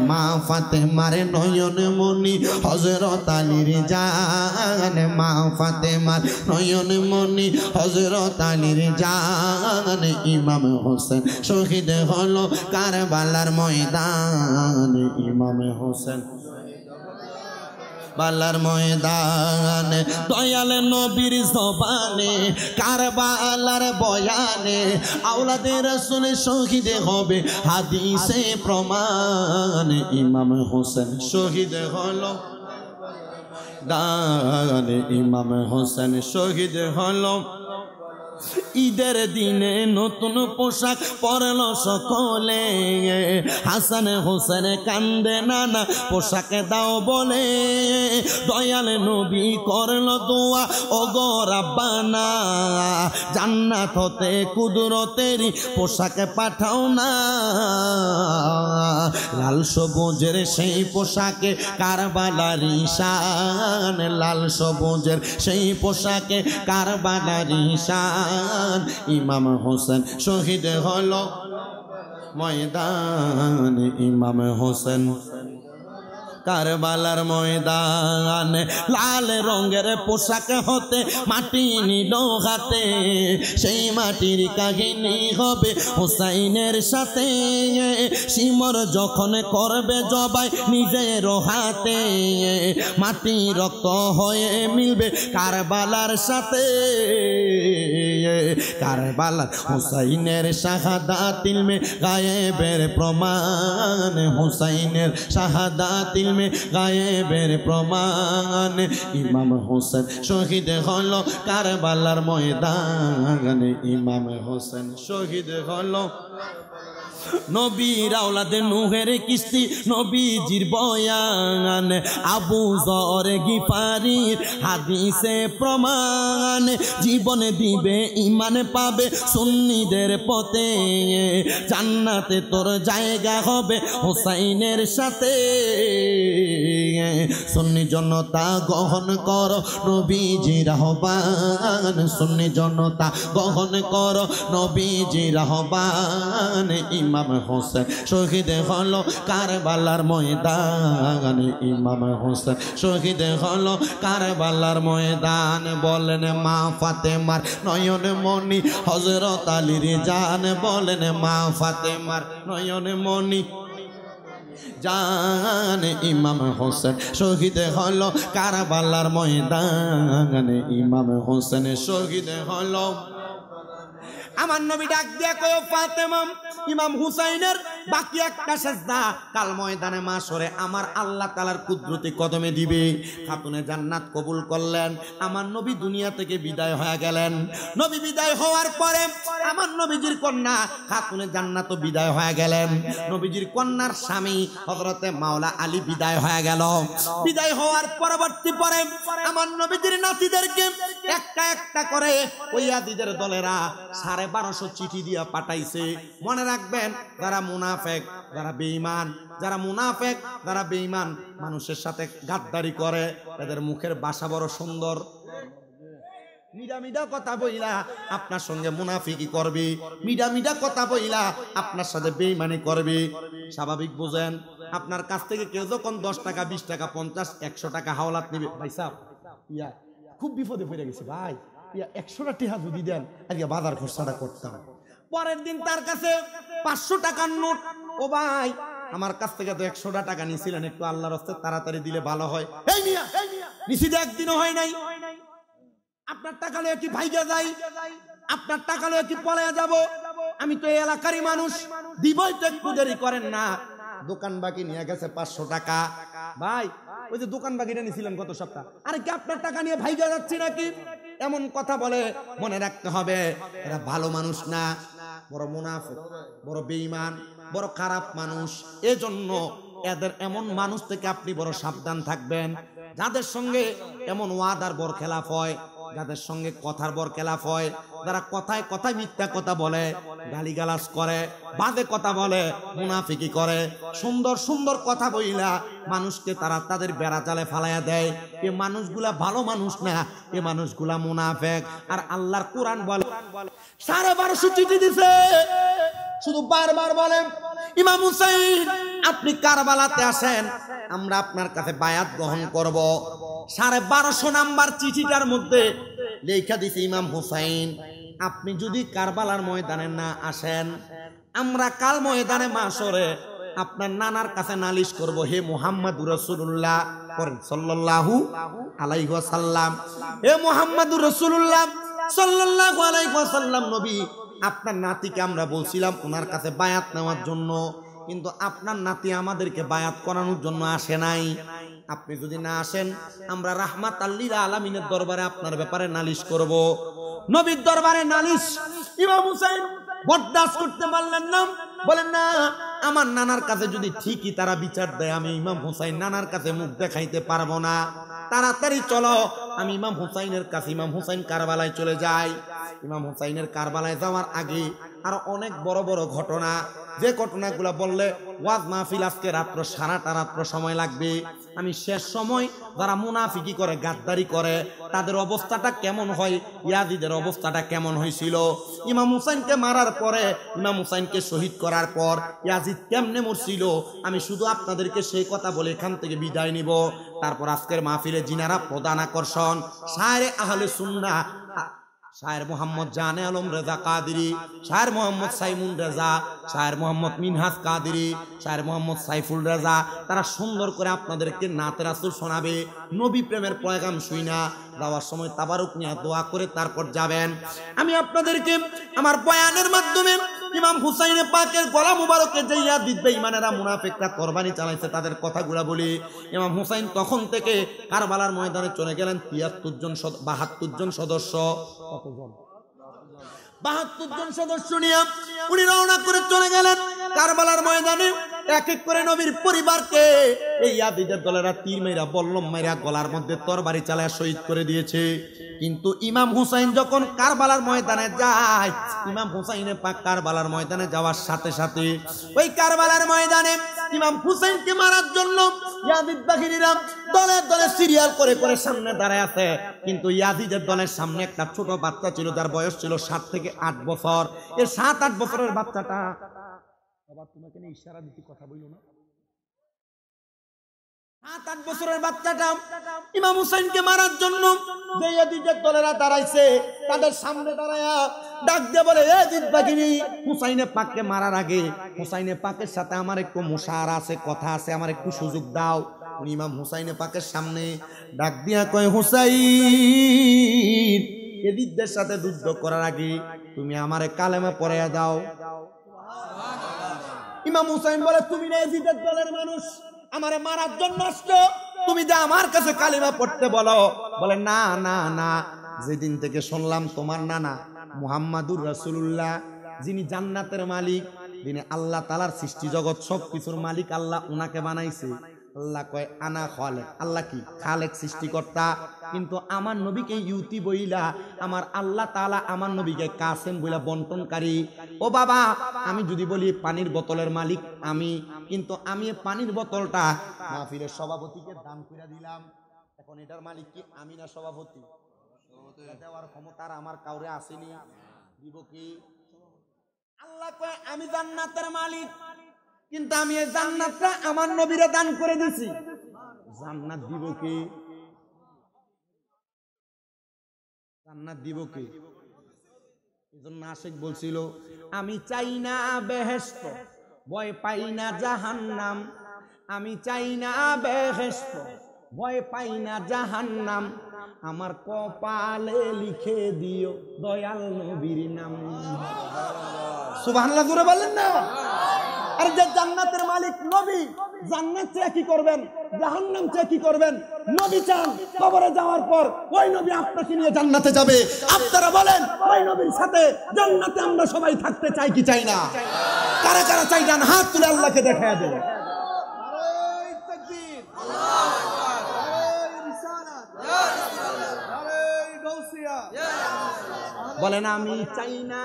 Speaker 1: মা ফাতেমার নয়ন মনি হযরত আলীর জান, মা ফাতেমার নয়ন মনি হযরত আলীর জান, ইমাম হোসেন শহীদ হলো কারবালার ময়দান, ইমাম হোসেন বালার ময়দানে, দয়াল নবীর জবানে কারবালার বয়ানে আওলাদে রাসূল শহীদ হবে হাদিসে প্রমাণ, ইমাম হোসেন শহীদ হলো দানে, ইমাম হোসেন শহীদ হলো। ঈদের দিনে নতুন পোশাক পরল সকলে, হাসান হোসেন কান্দে নানা পোশাক দাও বলে, দয়াল নবী করল দোয়া ও গো রাব্বানা, জান্নাত হতে কুদরতেরই পোশাক পাঠাও না। লাল সবুজের সেই পোশাকে কারবালার শান, লাল সবুজের সেই পোশাকে কারবালার শান, ইমাম হোসেন শহীদ হলো ময়দান, ইমাম হোসেন কারবালার ময়দান। লাল রঙের পোশাক হতে মাটি নিল হাতে, সেই মাটির কাহিনী হবে হুসাইনের সাথে, শিমর যখন করবে জবাই নিজের হাতে, মাটি রক্ত হয়ে মিলবে কারবালার সাথে, কারবালার হুসাইনের শাহাদাত ইলমে গায়েবের প্রমাণ, হুসাইনের শাহাদাত ইলমে গায়েবের প্রমাণ, ইমাম হোসেন শহীদ হলো কারবালার ময়দানে, ইমাম হোসেন শহীদ হলো নবীর আওলাদে নূহের কিস্তি নবীজির বয়ান আবু যর গিফারির হাদিসে প্রমাণ জীবনে দিবে ঈমান পাবে সুন্নিদের পথে জান্নাতে তোর জায়গা হবে হুসাইনের সাথে সুন্নি জনতা গ্রহণ কর নবীজির আহ্বান সুন্নি জনতা গ্রহণ কর নবীজির আহ্বান ইমাম হোসেন শহীদ হলো কারবালার ময়দানে ইমাম হোসেন শহীদ হলো কারবালার ময়দান বলেন মা ফাতেমার নয়ন মণি হযরত আলীর জান বলেন মা ফাতেমার নয়ন মণি জান ইমাম হোসেন শহীদ হলো কারবালার ময়দানে ইমাম হোসেন শহীদ হলো আমার নবী ডাক দিয়া কয় ফাতেমা ইমাম হুসাইনের বাকি একটা সেজদা কাল ময়দানে মাশরে আমার আল্লাহ তাআলার কুদরতি কদমে দিবে খাতুনে জান্নাত কবুল করলেন আমার নবী দুনিয়া থেকে বিদায় হয়ে গেলেন নবী বিদায় হওয়ার পরে আমার নবীজির কন্যা খাতুনে জান্নাত বিদায় হয়ে গেলেন নবীজির কন্যার স্বামী হযরতে মাওলা আলী বিদায় হয়ে গেল বিদায় হওয়ার পরবর্তী পরে আমার নবীজির নাতিদেরকে একটা একটা করে ওই আদিদের দলেরা 1250 চিঠি দিয়া পাঠাইছে মনে রাখবেন যারা মুনাফিক যারা বেঈমান যারা মুনাফিক যারা বেঈমান মানুষের সাথে গাদ্দারি করে তাদের মুখের ভাষা বড় সুন্দর মিডা মিডা কথা বইলা আপনার সঙ্গে মুনাফিকি করবে মিডা মিডা কথা বইলা আপনার সাথে বেঈমানি করবে স্বাভাবিক বুঝেন আপনার কাছ থেকে কেউ যখন 10 টাকা 20 টাকা 50 100 টাকা হাওলাত নেবে ভাই সাহেব ইয়া খুব বিপদে পড়ে গেছে ভাই 100টা টাকা যদি দেন আজকে বাজার খরচাটা করতাম পরের দিন তার কাছে 500 টাকার নোট ও ভাই আমার কাছ থেকে তো 100টা টাকা নিয়েছিলেন একটু আল্লাহর রাস্তায় তাড়াতাড়ি দিলে ভালো হয় এই মিয়া নিচে একদিনও হয় নাই আপনার টাকা লয়ে কি ভাইগা যাই আপনার টাকা লয়ে কি পলায়া যাব আমি তো এই এলাকারই মানুষ দিবই তো একটু দেরি করেন না দোকান বাকি নিয়ে গেছে 500 টাকা ভাই ওই যে দোকান বাকিটা নিয়েছিলেন গত সপ্তাহ আরে কি আপনার টাকা নিয়ে ভাইগা যাচ্ছি নাকি এমন কথা বলে মনে রাখতে হবে এরা ভালো মানুষ না বড় মুনাফিক বড় বেঈমান বড় খারাপ মানুষ এজন্য এদের এমন মানুষ থেকে আপনি বড় সাবধান থাকবেন যাদের সঙ্গে এমন ওয়াদার বর খেলাফ হয় যাদের সঙ্গে কথার বর খেলাফ হয় যারা কথায় কথায় মিথ্যা কথা বলে গালিগালাজ করে বাজে কথা বলে মুনাফিকি করে সুন্দর সুন্দর কথা বইলা মানুষকে তারা তাদের বেড়া জালে ফালাইয়া দেয় এই মানুষগুলা ভালো মানুষ না এই মানুষগুলা মুনাফিক আর আল্লাহর কোরআন বলে 1250 চিঠি দিছে শুধু বারবার বলেন ইমাম হুসাইন আপনি কারবালাতে আসেন আমরা আপনার কাছে বায়াত গ্রহণ করব 1250 নাম্বার চিঠিটার মধ্যে লেখা দিছে ইমাম হুসাইন আপনি যদি কারবালার ময়দানে না আসেন আমরা কাল ময়দানে মাশরে আপনার নানার কাছে নালিশ করব হে মুহাম্মদুর রাসূলুল্লাহ সাল্লাল্লাহু আলাইহি ওয়াসাল্লাম হে মুহাম্মদুর রাসূলুল্লাহ সাল্লাল্লাহু আলাইহি ওয়াসাল্লাম নবী আপনার নাতিকে আমরা বলছিলাম ওনার কাছে বায়াত নেওয়ার জন্য কিন্তু আপনার নাতি আমাদেরকে বায়াত করানোর জন্য আসে নাই আপনি যদি না আসেন আমরা রাহমাতাল লিল আলামিনের দরবারে আপনার ব্যাপারে নালিশ করব নবীর দরবারে নালিশ ইমাম হুসাইন বরদাস্ত করতে পারলেন না বলেন না আমার নানার কাছে যদি ঠিকই তারা বিচার দেয় আমি ইমাম হুসাইন নানার কাছে মুখ দেখাইতে পারবো না তাড়াতাড়ি চলো আমি ইমাম হুসাইনের কাছে ইমাম হুসাইন কারবালায় চলে যাই ইমাম হুসাইনের কারবালায় যাওয়ার আগে আর অনেক বড় বড় ঘটনা যে ঘটনাগুলো বললে ওয়াজ মাহফিল আজকে রাত্র সারাটা রাত্র সময় লাগবে আমি শেষ সময় যারা মুনাফিকি করে গাদ্দারি করে তাদের অবস্থাটা কেমন হয় ইয়াজিদের অবস্থাটা কেমন হয়েছিল ইমাম হুসাইনকে মারার পরে ইমাম হুসাইনকে শহীদ করার পর ইয়াজিদ কেমনে মরছিল আমি শুধু আপনাদেরকে সেই কথা বলে এখান থেকে বিদায় নিব তারপর আজকের মাহফিলে জিনারা প্রধান আকর্ষণ শায়রে আহলে সুন্নাহ শায়ের মোহাম্মদ জানে আলম রেজা কাদেরী শায়ের মোহাম্মদ সাইমুন রেজা শায়ের মোহাম্মদ মিনহাজ কাদেরী শায়ের মোহাম্মদ সাইফুল রেজা তারা সুন্দর করে আপনাদেরকে নাতে রাসূল শোনাবে নবী প্রেমের পয়গাম শুইনা যাওয়ার সময় তাবারুক নিয়ে দোয়া করে তারপর যাবেন আমি আপনাদেরকে আমার বয়ানের মাধ্যমে ইমাম হুসাইন পাকের গলা মুবারকে যে ইয়াজিদ বেঈমানেরা মুনাফিকরা কুরবানি চালাইছে তাদের কথাগুলো বলি ইমাম হুসাইন তখন থেকে কারবালার ময়দানে চলে গেলেন 73 জন 72 জন সদস্য কতজন ৭২ জন সদস্য নিয়ে উনি রওনা করে চলে গেলেন কারবালার ময়দানে। এক এক করে নবীর পরিবারকে এই ইয়াজিদের দলেরা তীর মেরা বল্লম মেরা গলার মধ্যে তরবারি চালায় শহীদ করে দিয়েছে। কিন্তু ইমাম হুসাইন যখন কারবালার ময়দানে যায়, ইমাম হুসাইনে পাক কারবালার ময়দানে যাওয়ার সাথে সাথে ওই কারবালার ময়দানে ইমাম হুসাইনকে মারার জন্য ইয়াজিদ বাহিনীরা দলে দলে সিরিয়াল করে করে সামনে দাঁড়ায় আছে। কিন্তু ইয়াজিদের দলের সামনে একটা ছোট বাচ্চা ছিল, যার বয়স ছিল 7 থেকে 8 বছর। এই 7-8 বছরের বাচ্চাটা, বাবা তোমাকে নিয়ে ইশারা দিতে কথা বইলো না, 7-8 বছরের বাচ্চাটা ইমাম হুসাইনকে মারার জন্য যে ইয়াজিদের দলেরা দাঁড়াইছে তাদের সামনে দাঁড়ায়া ডাক দিয়ে বলে, ইয়াজিদ বাহিনী হুসাইনে পাককে মারার আগে হুসাইনে পাকের সাথে আমার একটু মুশারা আছে, কথা আছে, আমার একটু সুযোগ দাও। ইমাম হুসাইনে পাকের সামনে ডাক দিয়া কয়, হুসাইন ইয়াজিদের সাথে যুদ্ধ করার আগে তুমি আমারে কালেমা পড়াইয়া দাও। ইমাম হুসাইন বলে, তুমি না ইয়াজিদের দলের মানুষ, আমারে মারার জন্য আসছো, তুমি যে আমার কাছে কালিমা পড়তে বলো। বলে, না না না, যেদিন থেকে শুনলাম তোমার নানা মুহাম্মাদুর রাসূলুল্লাহ, যিনি জান্নাতের মালিক, যিনি আল্লাহ তাআলার সৃষ্টি জগৎ সবকিছুর মালিক আল্লাহ, উনাকে বানাইছে। আল্লাহ কয় আনা খালেক, আল্লাহ কি খালেক, সৃষ্টিকর্তা। কিন্তু আমার নবীকে ইউতি বইলা আমার আল্লাহ তাআলা আমার নবীকে কাসেম বইলা বন্টনকারী। ও বাবা, আমি যদি বলি পানির বোতলের মালিক আমি, কিন্তু আমি পানির বোতলটা মাহফিলের সভাপতিকে দান করে দিলাম। এখন এটার মালিক কি আমি না সভাপতি? দেওয়ার ক্ষমতা আমার কাউরে আসেনি, দিব কি? আল্লাহ কয় আমি জান্নাতের মালিক, কিন্তু আমি এই জান্নাতটা আমার নবীরে দান করে দিছি। জান্নাত দিব কে? জান্নাত দিব কে? এজন্য আশিক বলছিল, আমি চাই না বেহেশত, ভয় পাই না জাহান্নাম। আমি চাই না বেহেশত, ভয় পাই না জাহান্নাম। আমার কপালে লিখে দিও দয়াল নবীর নাম। সুবহানাল্লাহ জোরে বলেন না। আর যে জান্নাতের মালিক নবী, জান্নাত চেয়ে কি করবেন, জাহান্নাম চেয়ে কি করবেন? নবী চান কবরে যাওয়ার পর ওই নবী আপনাকে নিয়ে জান্নাতে যাবে। আপনারা বলেন, ওই নবীর সাথে জান্নাতে আমরা সবাই থাকতে চাই কি চাই না? কারা কারা চাই জান হাত তুলে আল্লাহকে দেখায় দেন। বলেন, আমি চাই না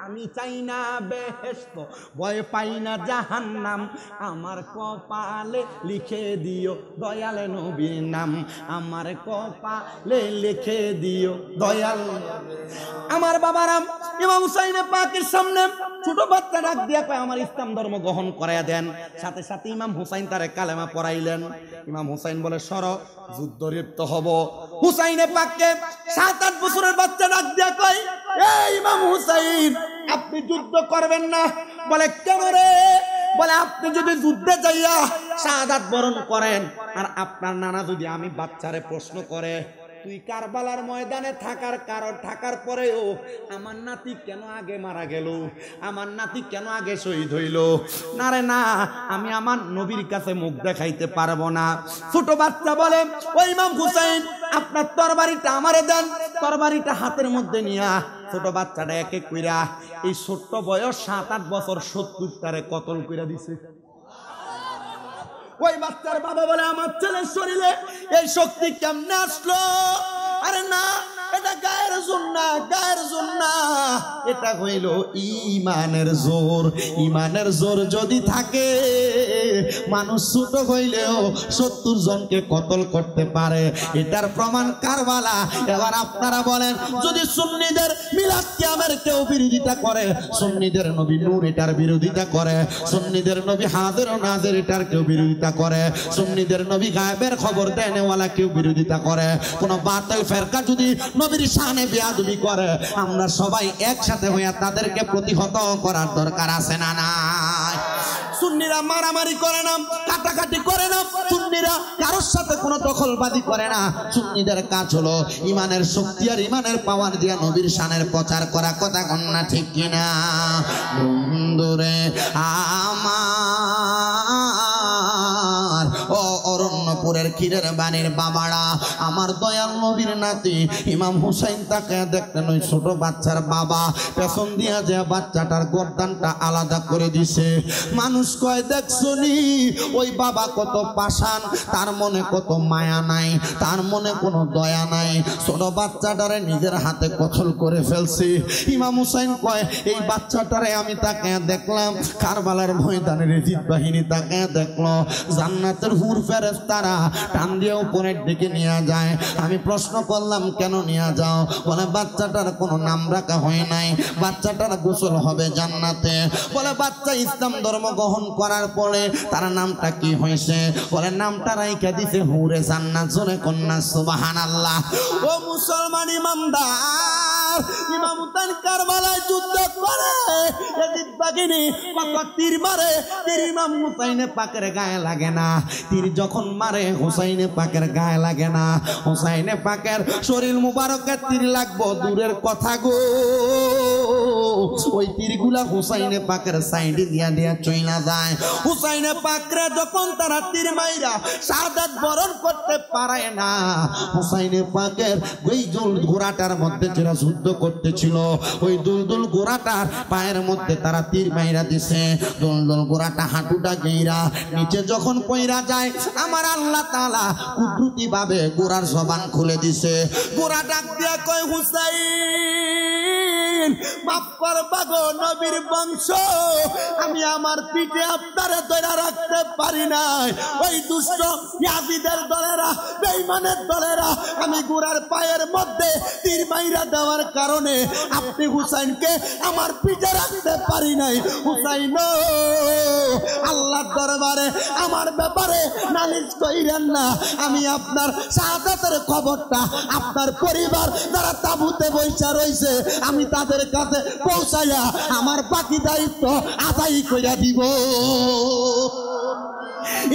Speaker 1: আমি চাই না বেহেশত, ভয় পাই না জাহান্নাম। আমার কপালে লিখে দিও দয়াল নবীর নাম। আমার কপালে লিখে দিও দয়াল। আমার বাবারাম, ইমাম হুসাইন পাকের সামনে ছোট বাচ্চা ডাক দিয়া কয়, আমার ইসলাম ধর্ম গ্রহণ করাইয়া দেন। সাথে সাথে ইমাম হুসাইন তারে কালেমা পড়াইলেন। ইমাম হুসাইন বলে, সর, যুদ্ধ লিপ্ত হব। হুসাইনে পাককে 7-8 বছরের বাচ্চা ডাক দিয়া কয়, এই ইমাম হুসাইন, আপনি যুদ্ধ করবেন না। বলে, কেন রে? বলে, আপনি যদি যুদ্ধে যাইয়া শাহাদাত বরণ করেন, আর আপনার নানা যদি আমি বাচ্চারে প্রশ্ন করে, তুই কারবালার ময়দানে থাকার পরেও আমার নাতি কেন আগে মারা গেল, আমার নাতি কেন আগে শহীদ হইল? না রে না, আমি আমার নবীর কাছে মুখ দেখাইতে পারবো না। ছোট বাচ্চা বলে, ওই ইমাম হুসাইন, আপনার তরবারিটা আমারে দেন। তরবারিটা হাতের মধ্যে নিয়া ছোট বাচ্চাটা এক এক কইরা, এই ছোট্ট বয়স 7-8 বছর 70টারে কতল কইরা দিছে। ওই বাচ্চার বাবা বলে, আমার ছেলের শরীরে এই শক্তি কেমনে আসলো? আরে না, এটা গায়ের জোর না, গায়ের জোর না, এটা হইল ইমানের জোর। ইমানের জোর যদি থাকে, মানুষ ছোট হইলেও 70 জনকে কতল করতে পারে। এটার প্রমাণ কারবালা। এবার আপনারা বলেন, যদি সুন্নিদের মিলাদ কিয়ামের কেউ বিরোধিতা করে, সুন্নিদের নবী নূর এটার বিরোধিতা করে, সুন্নিদের নবী হাজির ও নাজির এটার কেউ বিরোধিতা করে, সুন্নিদের নবী গায়েবের খবর দেনেওয়ালা কেউ বিরোধিতা করে, কোন বাতিল ফেরকা যদি নবীর শানে বেয়াদবি করে, আমরা সবাই একসাথে হইয়া তাদেরকে প্রতিহত করার দরকার আছে না নাই? সুন্নিরা মারামারি করে না, কাটাকাটি করে না, সুন্নিরা কারোর সাথে কোনো দখলবাজি করে না। সুন্নিদের কাজ হলো ইমানের শক্তি আর ইমানের পাওয়ার দিয়া নবীর শানের প্রচার করা। কথা কন্যা ঠিক কিনা? বন্ধুরে আমার, ও অরণ্যপুরের ফকিরের বাড়ির বাবারা, আমার দয়াল নবীর নাতি ইমাম হুসাইন তাকে দেখলেন ওই ছোট বাচ্চার বাবা পেছন দিয়া যে বাচ্চাটার গর্দানটা আলাদা করে দিছে। মানুষ কয় দেখছো নি ওই বাবা কত পাষাণ, তার মনে কত মায়া নাই, তার মনে কোনো দয়া নাই, ছোট বাচ্চাটারে নিজের হাতে কতল করে ফেলছে। ইমাম হুসাইন কয় এই বাচ্চাটারে আমি তাকে দেখলাম, কারবালার ময়দানের জিদ বাহিনী তাকে দেখলো, জান্নাতের হুর ফেরেশতারা টান দিয়ে উপরের দিকে নিয়ে যায়। আমি প্রশ্ন করলাম কেন নিয়ে যাও? বলে বাচ্চাটার কোনো নাম রাখা হয় নাই, বাচ্চাটার গোসল হবে জান্নাতে। বলে বাচ্চা ইসলাম ধর্ম গ্রহণ করার পরে তার নামটা কি হয়েছে? বলে নামটা রাইখা দিছে হুরে জান্নাত। জোরে কন্যা সুবহানাল্লাহ। ও মুসলমান ইমানদার, ইমাম হুসাইন কারবালায় যুদ্ধ করে ইয়াজিদ বাহিনী কত তীর মারে, তীর ইমাম হুসাইনে পাকের গায়ে লাগে না। তীর যখন মারে হুসাইনে পাকের গায়ে লাগে না। হুসাইনে পাকের শরীর মুবারকে তীর লাগবো দূরের কথা গো, ওই তীরগুলা হুসাইনে পাকের সাইডে দিয়া দিয়া চইলা যায়। হুসাইনে পাকরে যখন তারা তীর মাইরা শাহাদাত বরণ করতে পারে না, হুসাইনে পাকের ওই দুল ঘোড়াটার মধ্যে যারা যুদ্ধ করতেছিল ওই দুলদুল ঘোড়াটার পায়ের মধ্যে তারা তীর মাইরা দিছে। দুলদুল ঘোড়াটা হাঁটুটা গেইরা নিচে যখন পইরা যায়, আমার আল্লাহ তাআলা কুদরতি ভাবে ঘোড়ার জবান খুলে দিছে। ঘোড়া ডাক দিয়া কয় হুসাইন মাফ করবা গো নবীর বংশ, আমি আমার পিঠে আপনারে ধরে রাখতে পারি নাই। ওই দুষ্ট ইয়াজিদের দলেরা, বেঈমানের দলেরা আমি ঘোড়ার পায়ের মধ্যে তীর মাইরা দেওয়ার কারণে আপনি হুসাইনকে আমার পিঠে রাখতে পারি নাই। হুসাইন আল্লাহর দরবারে আমার ব্যাপারে নালিশ কইরেন না। আমি আপনার শাহাদাতের খবরটা আপনার পরিবার যারা তাঁবুতে বইসা রইছে আমি তাদের কাছে পৌঁছাইয়া আমার বাকি দায়িত্ব আদায় কইরা দিব।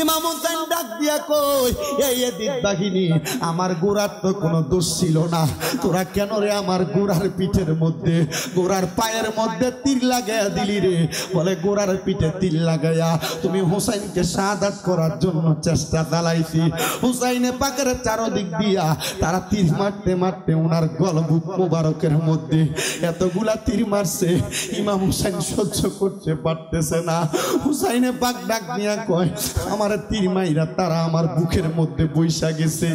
Speaker 1: ইমাম হুসাইন ডাক দিয়া কই এই ইয়াজিদ বাহিনী, আমার গোড়ার তো কোনো দোষ ছিল না, তোরা কেন রে আমার গোড়ার পিঠের মধ্যে গোড়ার পায়ের মধ্যে তীর লাগাইয়া দিলি রে? বলে গোড়ার পিঠে তীর লাগাইয়া তুমি হুসাইনকে শাহাদাত করার জন্য চেষ্টা চালাইছি। হুসাইনে পাকের চারদিক দিয়া তারা তীর মারতে মারতে ওনার গলবুক মোবারকের মধ্যে এতগুলা তীর মারছে, ইমাম হুসাইন সহ্য করতে পারতেছে না। হুসাইনে পাক ডাক দিয়া কয় আমার তীর মাইরা তারা আমার বুকের মধ্যে বৈশা গেছে,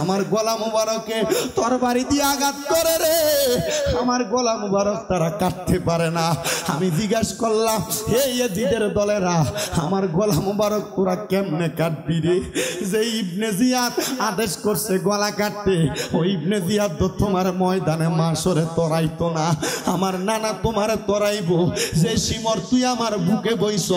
Speaker 1: আমার গলা মুবারকে তরবারি দিয়ে আঘাত করে রে, আমার গলা মুবারক তারা কাটতে পারে না। আমি জিজ্ঞাসা করলাম হে ইয়াজিদের দলেরা, আমার গলা মুবারক তোরা কেমনে কাটবি রে? যে ইবনে জিয়াদ আদেশ করছে গলা কাটতে, ওই ইবনে জিয়াদ তো তোমার ময়দানে মাসরে তরাইতো না, আমার নানা তোমারে তরাইবো। যে সিমর তুই আমার বুকে বইছ,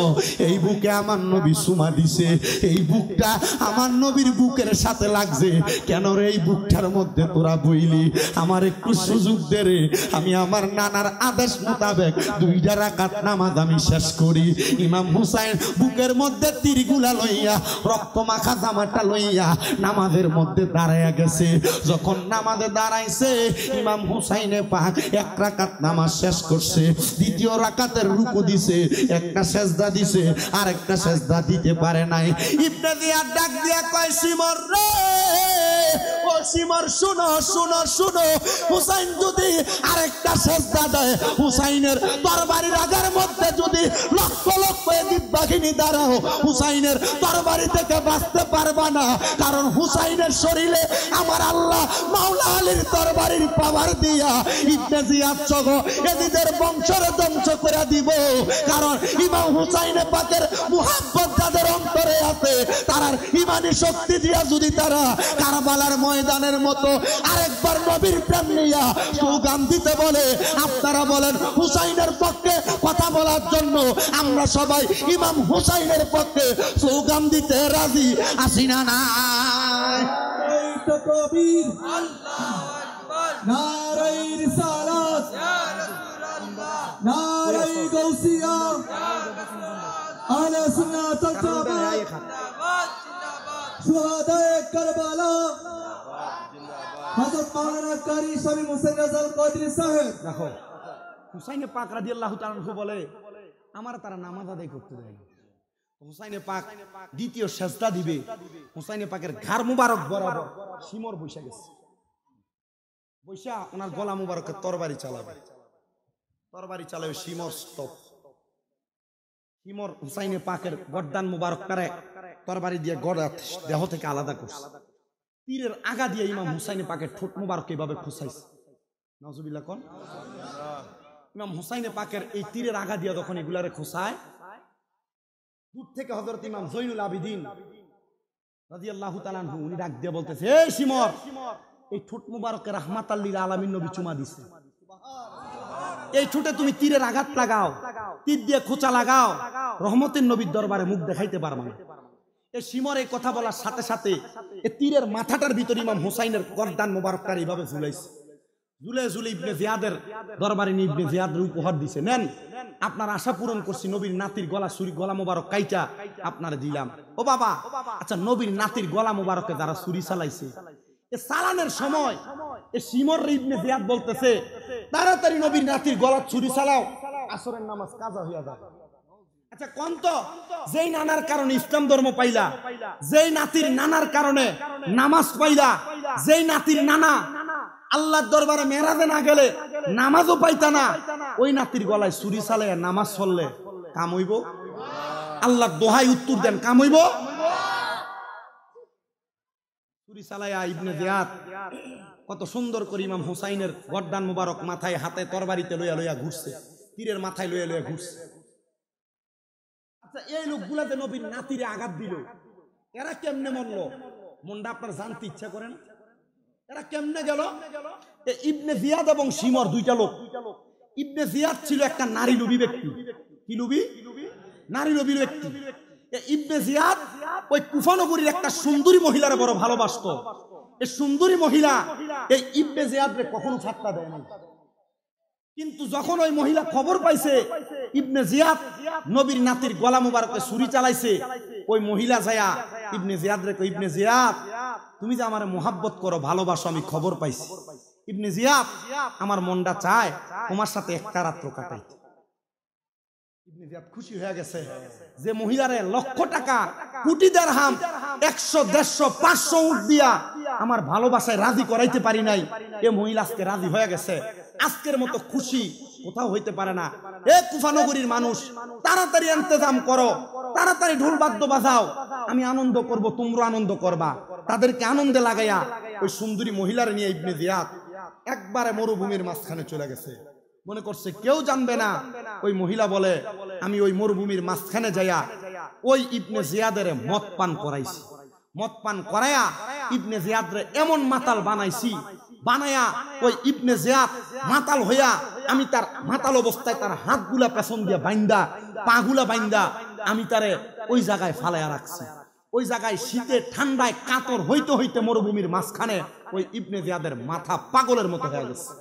Speaker 1: এই বুকে আমার নবী সুমা দিছে, এই বুকটা আমার নবীর বুকের সাথে লাগছে কেন রে? এই বুকটার মধ্যে তোরা বইলি, আমার একটু সুযোগ দে রে, আমি আমার নানার আদেশ মোতাবেক 2 রাকাত নামাজ আমি শেষ করি। ইমাম হুসাইন বুকের মধ্যে তীরগুলা লইয়া রক্ত মাখা জামাটা লইয়া নামাজের মধ্যে দাঁড়াইয়া গেছে। যখন নামাজে দাঁড়াইছে ইমাম হুসাইনে পাক 1 রাকাত নামাজ শেষ করছে, 2য় রাকাতের রুকু দিছে, একটা সেজদা দিছে, আর একটা সেজদা দিতে পারে নাই। ইবনে জিয়াদ ডাক দিয়া কয় সিমর রে, ও সিমর শুনো শুনো শুনো, হুসাইন যদি আরেকটা সেজদা দেয়, হুসাইনের তরবারির আগার মধ্যে যদি লক্ষ লক্ষ ইয়াজিদ বাহিনী দাঁড়াও, হুসাইনের তরবারি থেকে বাঁচতে পারবা না, কারণ হুসাইনের শরীরে আমার আল্লাহ মাওলা আলীর তরবারির পাওয়ার দিয়া ইবনে জিয়াদ সহ ইয়াজিদের বংশের ধ্বংস করে দিব। কারণ ইমাম হুসাইনে পাকের মুহাব্বত যাদের অন্তরে আছে, তারার ইমানি শক্তি দিয়া যদি তারা কারবালার ময়দানের মতো আরেকবার নবীর প্রেম নিয়া স্লোগান দিতে বলে, আপনারা বলেন হুসাইনের পক্ষে কথা বলার জন্য আমরা সবাই ইমাম হুসাইনের পক্ষে স্লোগান দিতে রাজি আছি না নাই?
Speaker 2: তাকবীর, আল্লাহু আকবার, নারে রিসালাত, ইয়া রাসূলুল্লাহ, নারে গাউসিয়া, ইয়া রাসূলুল্লাহ, আহলে সুন্নাত ওয়াল জামাত, জিন্দাবাদ জিন্দাবাদ, শুহাদায়ে কারবালা, হযরত মাওলানা কারি শামীম হোসেন রাজাল কাদরি সাহেব।
Speaker 3: দেখো হুসাইনে পাক রাদিয়াল্লাহু তাআলা আনহু বলে আমার তারা নামাজ আদায় করতে দেয় না,
Speaker 1: হুসাইনে পাক দ্বিতীয় সেজদা দিবে, হুসাইনে পাকের ঘাড় মুবারক বরাবর শিমর বৈশা গেছে, বৈশা ওনার গলা মুবারকের তরবারি চালাবে, তরবারি চালাবে শিমর স্তপ, শিমর হুসাইনে পাকের গর্দান মুবারক করে তরবারি দিয়ে গড়া দেহ থেকে আলাদা করছে, তীরের আগা দিয়ে ইমাম হুসাইনে পাকের ঠোঁট মুবারক এইভাবে খুসাইছে। নাউজুবিল্লাহ কোন। ইমাম হুসাইনে পাকের এই তীরের আগা দিয়ে যখন এগুলারে খোসায়, দূর থেকে হযরত ইমাম জৈনুল আবিদিন রাদিয়াল্লাহু তাআলা আনহু উনি ডাক দিয়ে বলতেছে, এই শিমর, এই ঠোঁট মুবারকে রাহমাতাল লিল আলামিন নবী চুমা দিছে, এই ঠোঁটে তুমি তীরের আঘাত লাগাও, তীর দিয়ে খোঁচা লাগাও, রহমতের নবীর দরবারে মুখ দেখাইতে পারবা না। এই শিমর এই কথা বলার সাথে সাথে এই তীরের মাথাটার ভিতরে ইমাম হুসাইনের গর্দান মুবারকটা এইভাবে ঝুলাইছে, ঝুলে ঝুলে ইবনে জিয়াদের দরবারে নিয়ে ইবনে জিয়াদের উপহার দিছে, নেন আপনার আশা পূরণ করছি, নবীর নাতির গলা ছুরি গলা মুবারক কাইটা আপনারে দিলাম। ও বাবা, আচ্ছা নবীর নাতির গলা মুবারকে যারা ছুরি চালাইছে, এ চালানোর সময় এ শিমর ইবনে জিয়াদ বলতেছে, তাড়াতাড়ি নবীর নাতির গলা ছুরি চালাও, আসরের নামাজ কাজা হইয়া যায়। আচ্ছা কোন তো, যেই নানার কারণে ইসলাম ধর্ম পাইলা, যেই নাতির নানার কারণে নামাজ পাইলা, যেই নাতির নানা আল্লাহর দরবারে মেরাজে না গেলে নামাজও পাইতা না, ওই নাতির গলায় ছুরি চালাইয়া নামাজ পড়লে কাম হইব? আল্লাহর দোহাই উত্তর দেন, কাম হইব? ছুরি চালাইয়া ইবনে জিয়াদ কত সুন্দর করে ইমাম হুসাইনের গর্দান মুবারক মাথায় হাতে তরবারিতে লইয়া লইয়া ঘুরছে, তীরের মাথায় লইয়া লইয়া ঘুরছে। আচ্ছা এই লোকগুলা যে নবীর নাতিরে আঘাত দিল, এরা কেমনে মরলো? মনটা আপনার জানতে ইচ্ছা করেন, এরা কেমনে গেল? ইবনে জিয়াদ এবং শিমর দুইটা লোক। ইবনে জিয়াদ ছিল একটা নারী লোভী ব্যক্তি। কি লোভী? নারী লোভী ব্যক্তি। ইবনে জিয়াদ ওই কুফা নগরীর একটা সুন্দরী মহিলার বড় ভালোবাসতো। এই সুন্দরী মহিলা এই ইবনে জিয়াদরে কখনো ঠাট্টা দেয় না, কিন্তু যখন ওই মহিলা খবর পাইছে ইবনে জিয়াদ নবীর নাতির গলা মুবারকে ছুরি চালাইছে, ওই মহিলা যায়া ইবনে জিয়াদ রে কই, ইবনে জিয়াদ তুমি যে আমারে মোহাব্বত করো, ভালোবাসো, আমি খবর পাইছি। ইবনে জিয়াদ আমার মনটা চায় তোমার সাথে একটা রাত্র কাটাইতে। ইবনে জিয়াদ খুশি হয়ে গেছে যে মহিলারে লক্ষ টাকা, কোটি দিরহাম, 100, 150, 500 উট দিয়া আমার ভালোবাসায় রাজি করাইতে পারি নাই, এই মহিলা আজকে রাজি হয়ে গেছে। আজকের মতো খুশি কোথাও হইতে পারে না। এ কুফা নগরীর মানুষ, তাড়াতাড়ি ইন্তজাম করো, তাড়াতাড়ি ঢোল বাদ্য বাজাও, আমি আনন্দ করব, তোমরা আনন্দ করবা। তাদেরকে আনন্দে লাগাইয়া ওই সুন্দরী মহিলার নিয়ে ইবনে জিয়াদ একবারে মরুভূমির মাঝখানে চলে গেছে। মনে করছে কেউ জানবে না। ওই মহিলা বলে, আমি ওই মরুভূমির মাঝখানে যাইয়া ওই ইবনে জিয়াদের মদ পান করাইছি, মদ পান করাইয়া ইবনে জিয়াদরে এমন মাতাল বানাইছি, বানায়া ওই ইবনে জিয়াদ মাতাল হইয়া, আমি তার মাতাল অবস্থায় তার হাতগুলা পেছন দিয়া বাইন্দা, পাগুলা বাইন্দা আমি তারে ওই জায়গায় ফালাইয়া রাখছি। ওই জায়গায় শীতে ঠান্ডায় কাতর হইতে হইতে মরুভূমির মাঝখানে ওই ইবনে জিয়াদের মাথা পাগলের মতো হয়ে গেছে।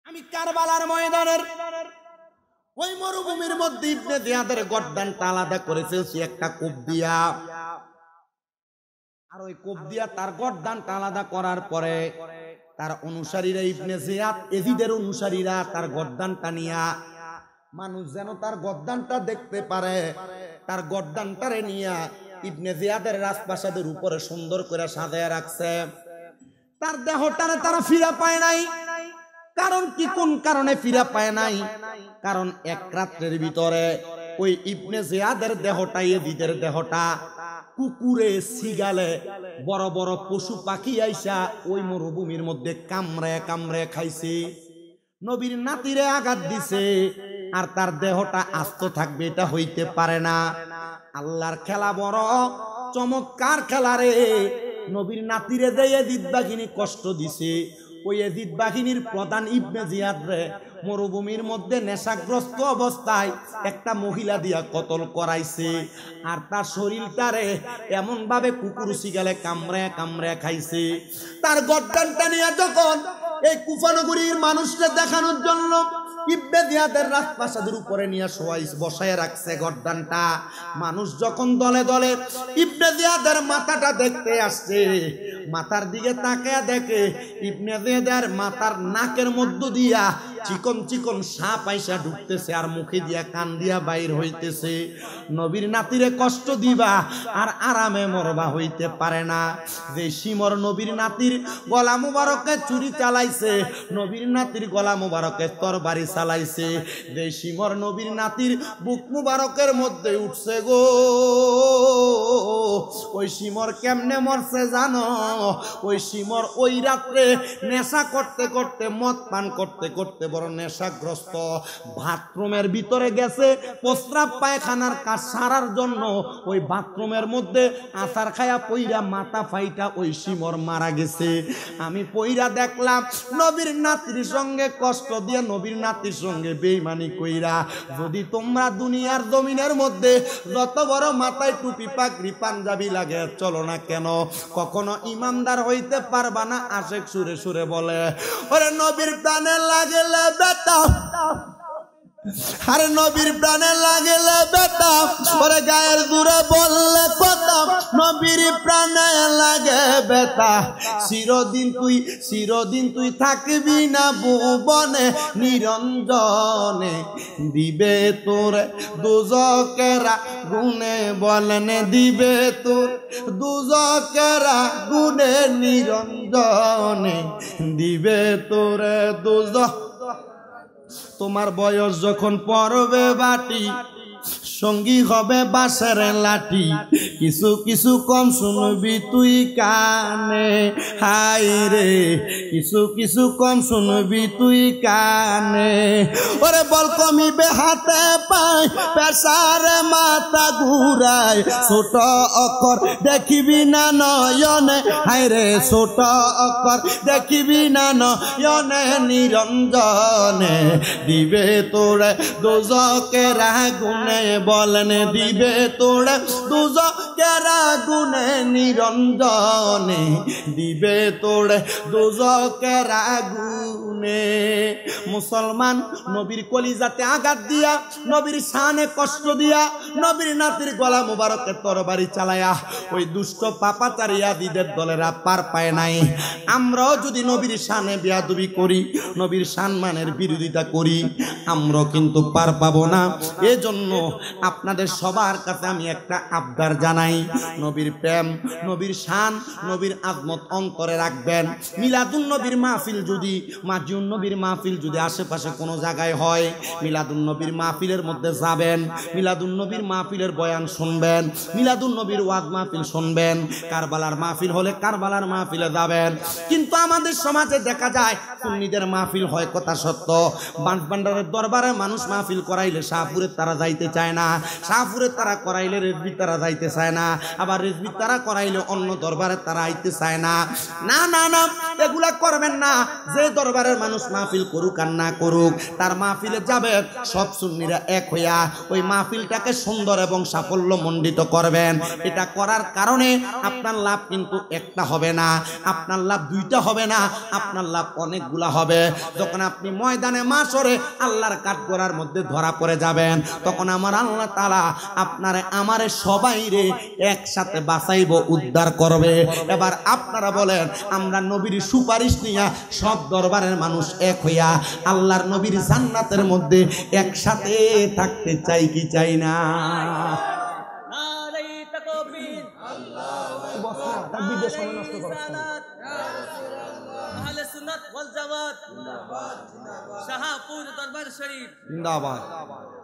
Speaker 1: আমি কারবালার ময়দানের ওই মরুভূমির মধ্যে ইবনে জিয়াদের গর্দানটা আলাদা করেছে একটা কোপ দিয়া, আর ওই কোপ দিয়া তার গর্দানটা আলাদা করার পরে তার অনুসারীরা, ইবনে জিয়াদ এজিদের অনুসারীরা তার গর্দানটা নিয়া, মানুষ যেন তার গর্দানটা দেখতে পারে, তার গর্দানটারে নিয়া ইবনে জিয়াদের রাজপ্রাসাদের উপরে সুন্দর করে সাজায় রাখছে। তার দেহটারে তারা ফিরা পায় নাই। কারণ কি, কোন কারণে ফিরা পায় নাই? কারণ এক রাত্রের ভিতরে ওই ইবনে জিয়াদের দেহটা, এজিদের দেহটা কুকুরে, সিগালে, বড় বড় পশু পাখি আইসা ওই মরুভূমির মধ্যে কামড়ে কামড়ে খাইছে। নবীর নাতিরে আঘাত দিছে, আর তার দেহটা আস্ত থাকবে এটা হইতে পারে না। আল্লাহর খেলা বড় চমৎকার খেলা রে। নবীর নাতিরে যে এজিদ বাহিনী কষ্ট দিছে, ওই এজিদ বাহিনীর প্রধান ইবনে জিয়াদ রে মরুভূমির মধ্যে নেশাগ্রস্ত অবস্থায় একটা মহিলা দিয়া কতল করাইছে, আর তার শরীরটারে এমন ভাবে কুকুর শিগালে কামড়ে কামড়ে খাইছে। তার গর্দানটা নিয়ে যখন এই কুফা নগরীর মানুষকে দেখানোর জন্য ইবনে জিয়াদের রাজপ্রাসাদের উপরে নিয়ে বসায় রাখছে গর্দানটা, মানুষ যখন দলে দলে ইবনে জিয়াদের মাথাটা দেখতে আসছে, মাথার দিকে তাকিয়ে দেখে ইবনে জিয়াদের মাথার নাকের মধ্য দিয়া চিকন চিকন সাপ আইসা ঢুকতেছে আর মুখে দিয়া কান দিয়া বাইর হইতেছে। নবীর নাতিরে কষ্ট দিবা আর আরামে মরবা হইতে পারে না। যে শিমর নবীর নাতির গলা মুবারকে চুরি চালাইছে, নবীর নাতির গলা মুবারকে তরবারি চালাইছে, যে শিমর নবীর নাতির বুক মুবারকের মধ্যে উঠছে গো, ওই শিমর কেমনে মরছে জানো? ওই শিমর ওই রাত্রে নেশা করতে করতে, মদ পান করতে করতে বড় নেশাগ্রস্ত, বাথরুমের ভিতরে গেছে প্রস্রাব পায়খানার কাজ সারার জন্য। ওই বাথরুমের মধ্যে আছার খায়া পইরা মাথা ফাইটা ওই শিমর মারা গেছে। আমি পইরা দেখলাম নবীর নাতির সঙ্গে কষ্ট দিয়ে, নবীর নাতির সঙ্গে বেঈমানি কইরা যদি তোমরা দুনিয়ার জমিনের মধ্যে যত বড় মাথায় টুপি পাগড়ি পাঞ্জাবি লাগে চলো না কেন, কখনো ইমানদার হইতে পারবা না। আশেক সুরে সুরে বলে, ওরে নবীর প্রাণে লাগলে বেটা, আরে নবীর প্রাণে লাগলে বেটা, ওরে গায়ের দূরে বললে কথা, নবীর প্রাণে লাগে বেটা। চিরদিন তুই থাকবি না ভুবনে নিরঞ্জনে, দিবে তোর দুজকেরা গুনে, বলেন দিবে তোর দুজকেরা গুনে নিরঞ্জনে, দিবে তোর দুজক। তোমার বয়স যখন পড়বে বাটি, সঙ্গী হবে বাঁশের লাঠি, কিছু কিছু কম শুনবি তুই কানে, হাই রে কিছু কিছু কম শুনবি তুই কানে। ওরে বল কমিবে হাতে পায়, পেশারে মাথা ঘুরায়, ছোট অক্ষর দেখিবি না নয়নে, হাই রে ছোট অক্ষর দেখিবি না নয়নে, নিরঞ্জনে দিবে তোরে দোজকের আগুনে, বলেন দিবে তোরে দোজকের আগুনে, নিরঞ্জনে দিবে তোরে দোজকের আগুনে। মুসলমান নবীর কলিজাতে আঘাত দিয়া, নবীর শানে কষ্ট দিয়া, নবীর নাতির গলা মুবারকে তরবারি চালায়া ওই দুষ্ট পাপাচারী আদিদের দলেরা পার পায় নাই। আমরাও যদি নবীর শানে বেয়াদবি করি, নবীর সম্মানের বিরোধিতা করি, আমরাও কিন্তু পার পাবো না। এজন্য আপনাদের সবার কাছে আমি একটা আবদার জানাই, নবীর প্রেম, নবীর শান, নবীর আজমত অন্তরে রাখবেন। মিলাদুন নবীর মাহফিল যদি, মাজিউন নবীর মাহফিল যদি আশেপাশে কোনো জায়গায় হয়, মিলাদুন নবীর মাহফিলের মধ্যে যাবেন, মিলাদুন নবীর মাহফিলের বয়ান শুনবেন, মিলাদুন নবীর ওয়াজ মাহফিল শুনবেন। কারবালার মাহফিল হলে কারবালার মাহফিলে যাবেন। কিন্তু আমাদের সমাজে দেখা যায় সুন্নিদের মাহফিল হয় কথা সত্য, বাঁশবান্ডারের দরবারে মানুষ মাহফিল করাইলে শাহপুরের তারা যাইতে চায় না, শাহপুরের তারা করাইলে রেজবি তারা যাইতে চায় না, আবার রেজবি তারা করাইলে অন্য দরবারে তারা আইতে চায় না। না না না, এগুলা করবেন না। যে দরবারের মানুষ মাহফিল করুক আর না করুক, তার মাহফিলে যাবে সব সুন্নিরা এক হইয়া ওই মাহফিলটাকে সুন্দর এবং সাফল্যমণ্ডিত করবেন। এটা করার কারণে আপনার লাভ কিন্তু একটা হবে না, আপনার লাভ দুইটা হবে না, আপনার লাভ অনেকগুলা হবে। যখন আপনি ময়দানে মাশরে আল্লাহর কাঠগড়ার মধ্যে ধরা পড়ে যাবেন, তখন আমার আল্লাহ তাআলা আপনারে আমারে সবাইরে একসাথে বাঁচাইব, উদ্ধার করবে। এবার আপনারা বলেন, আমরা নবীর সুপারিশ নিয়া সব দরবারের মানুষ এক হইয়া আল্লাহর নবীর জান্নাতের মধ্যে একসাথে থাকতে চাই কি চাই না?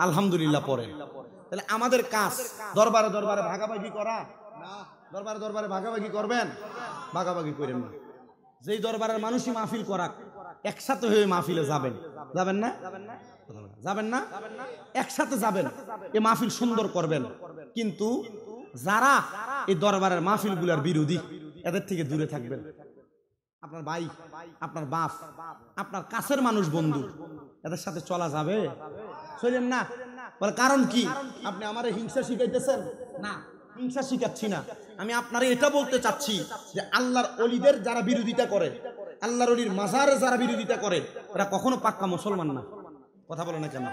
Speaker 1: আলহামদুলিল্লাহ। পরে তাহলে আমাদের কাজ দরবারে দরবারে ভাগাভাগি করা না, দরবারে দরবারে ভাগাভাগি করবেন, ভাগাভাগি করেন না। যেই দরবারের মানুষই মাহফিল করাক, একসাথে হয়ে মাহফিলে যাবেন। যাবেন না? যাবেন না? একসাথে যাবেন, এই মাহফিল সুন্দর করবেন। কিন্তু যারা এই দরবারের মাহফিলগুলোর বিরোধী, এদের থেকে দূরে থাকবেন। আপনার ভাই, আপনার বাপ, আপনার কাছের মানুষ, বন্ধু, এদের সাথে চলা যাবে? চলেন না। বলে কারণ কি? আপনি আমারে হিংসা শিখাইতেছেন? না, হিংসা শিখাচ্ছি না। আমি আপনারে এটা বলতে চাচ্ছি যে আল্লাহর ওলিদের যারা বিরোধিতা করে, আল্লাহর ওলির মাজারে যারা বিরোধিতা করে, এরা কখনো পাক্কা মুসলমান না। কথা বলে না কেন?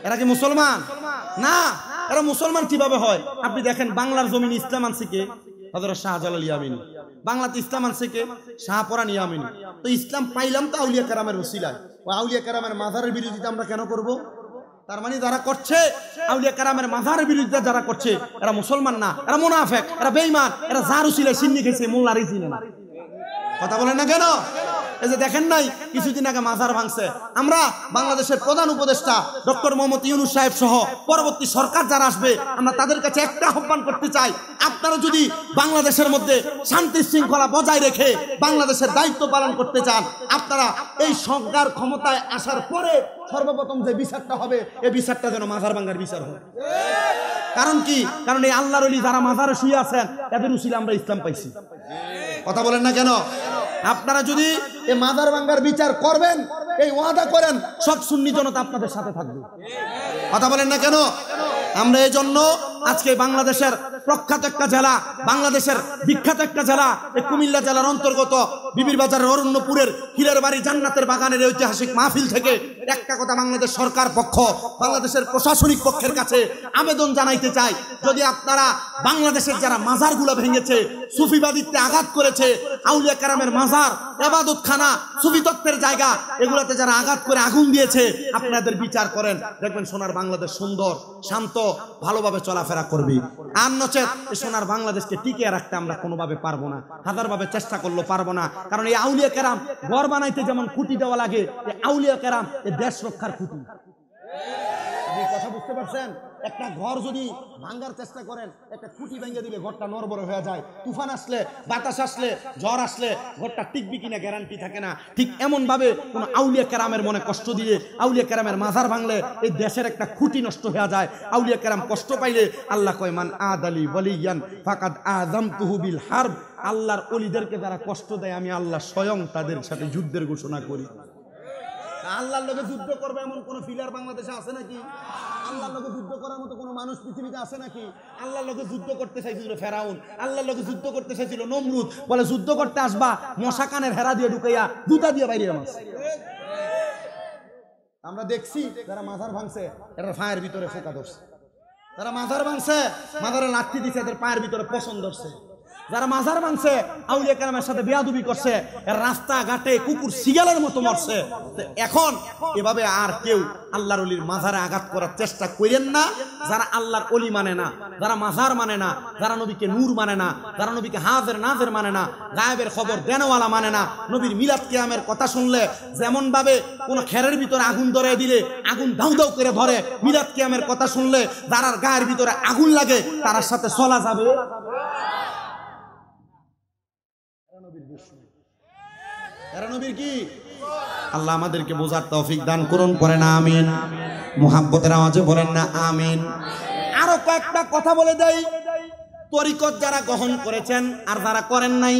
Speaker 1: এরা কি মুসলমান না? এরা মুসলমান কিভাবে হয়? আপনি দেখেন, বাংলার জমিনে ইসলাম আনছে কে? হযরত শাহজালাল ইয়ামিনী। বাংলাতে ইসলাম আনছে কে? শাহপরান ইয়ামিনী। তো ইসলাম পাইলাম তো আউলিয়া কেরামের ওসিলায়। ও আউলিয়া কেরামের মাজারের বিরোধিতা আমরা কেন করব? তার মানে যারা করছে আউলিয়া কেরামের মাজারের বিরোধিতা যারা করছে এরা মুসলমান না, এরা মুনাফিক, এরা বেঈমান, এরা যার উসিলায় সিন্নি খেয়েছে মোল্লারই চিনে না। কথা বলেন না কেন? এই যে দেখেন নাই কিছুদিন আগে মাজার ভাঙছে, আমরা বাংলাদেশের প্রধান উপদেষ্টা ডক্টর মোহাম্মদ ইউনূস সাহেব সহ পরবর্তী সরকার যারা আসবে আমরা তাদের কাছে একটা আহ্বান করতে চাই, আপনারা যদি বাংলাদেশের মধ্যে শান্তি শৃঙ্খলা বজায় রেখে বাংলাদেশের দায়িত্ব পালন করতে চান, আপনারা এই সরকার ক্ষমতায় আসার পরে সর্বপ্রথম যে বিচারটা হবে এই বিচারটা যেন মাজার ভাঙার বিচার হবে। কারণ কি? কারণ এই আল্লাহর ওলি যারা মাজারে শুয়ে আছেন তাদের উসিলে আমরা ইসলাম পাইছি। কথা বলেন না কেন? আপনারা যদি এই মাজার ভাঙ্গার বিচার করবেন, এই ওয়াদা করেন, সব সুন্নি জনতা আপনাদের সাথে থাকবে। কথা বলেন না কেন? আমরা এই জন্য আজকে বাংলাদেশের প্রখ্যাত একটা জেলা, বাংলাদেশের বিখ্যাত একটা জেলা, এই কুমিল্লা জেলার অন্তর্গত বিবির বাজারের অরণ্যপুরের হীরের বাড়ি জান্নাতের বাগানের ঐতিহাসিক মাহফিল থেকে একটা কথা বাংলাদেশ সরকার পক্ষ, বাংলাদেশের প্রশাসনিক পক্ষের কাছে আবেদন জানাইতে চাই, যদি আপনারা বাংলাদেশের যারা মাজারগুলো ভেঙেছে, সুফিবাদিত্বে আঘাত করেছে, আউলিয়া কেরামের মাজার, ইবাদতখানা, সুফি তত্ত্বের জায়গা, এগুলোতে যারা আঘাত করে আগুন দিয়েছে আপনাদের বিচার করেন, দেখবেন সোনার বাংলাদেশ সুন্দর, শান্ত, ভালোভাবে চলাফেরা করবে। আর নচেত এই সোনার বাংলাদেশকে টিকিয়ে রাখতে আমরা কোনোভাবে পারবো না, হাজারভাবে চেষ্টা করলেও পারবো না। কারণ এই আউলিয়া কেরাম ঘর বানাইতে যেমন খুঁটি দেওয়া লাগে, এই আউলিয়া কেরাম এই দেশ রক্ষার খুঁটি। কথা বুঝতে পারছেন? একটা ঘর যদি ভাঙার চেষ্টা করেন, একটা খুঁটি ভেঙে দিলে ঘরটা নড়বড়ে হয়ে যায়, তুফান আসলে, বাতাস আসলে, ঝড় আসলে ঘরটা টিকবে কিনা গ্যারান্টি থাকে না। ঠিক এমন ভাবে কোন আউলিয়া কেরামের মনে কষ্ট দিয়ে আউলিয়া কেরামের মাজার ভাঙলে এই দেশের একটা খুঁটি নষ্ট হয়ে যায়। আউলিয়া কেরাম কষ্ট পাইলে আল্লাহ কয় মান আদালি ওয়ালিয়ান ফাকাদ আযামতুহু বিল হারব, আল্লাহর ওলিদেরকে যারা কষ্ট দেয় আমি আল্লাহ স্বয়ং তাদের সাথে যুদ্ধের ঘোষণা করি। আল্লাহর লগে যুদ্ধ করবে এমন কোন ফিলার বাংলাদেশে আছে নাকি? আল্লাহর লগে যুদ্ধ করার মতো কোন মানুষ পৃথিবীতে আছে নাকি? আল্লাহর লগে যুদ্ধ করতে চাইছিল ফেরাউন, আল্লাহর লগে যুদ্ধ করতে চাইছিল নমরুদ, বলে যুদ্ধ করতে আসবা মশা কানের হেরা দিয়ে ঢুকাইয়া জুতা দিয়ে বাইরে মাস। আমরা দেখছি যারা মাজার ভাঙছে এরা পায়ের ভিতরে ফোকা ধরছে, যারা মাজার ভাঙছে মাজারে লাঠি দিছে এদের পায়ের ভিতরে পছন্দ ধরছে, যারা মাজার ভাঙছে আউলিয়া কেরামের সাথে বেয়াদবি করছে রাস্তা ঘাটে কুকুর শিয়ালের মতো মরছে। এখন এভাবে আর কেউ আল্লাহর ওলির মাজারে আঘাত করার চেষ্টা করেন না। যারা আল্লাহর ওলি মানে না, যারা মাজার মানে না, যারা নবীকে নূর মানে না, যারা নবীকে হাজের নাজের মানে না, গায়েবের খবর দেনওয়ালা মানে না, নবীর মিলাদ কিয়ামের কথা শুনলে যেমন ভাবে কোন খেরের ভিতরে আগুন ধরে দিলে আগুন দাউ দাউ করে ধরে, মিলাদ কিয়ামের কথা শুনলে যারার গায়ের ভিতরে আগুন লাগে তার সাথে চলা যাবে। আল্লাহ আমাদেরকে বোঝার তৌফিক দান করুন, পড়েন আমিন। মুহাব্বতের আওয়াজে বলেন না আমিন। আরো কয়েকটা কথা বলে দেই, তরিকত যারা গ্রহণ করেছেন আর যারা করেন নাই,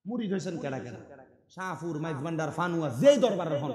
Speaker 1: মুরিদ হয়েছেন কেডা কেডা, শাহপুর, মাইজভান্ডার, ফানুয়া, যেই দরবারের হন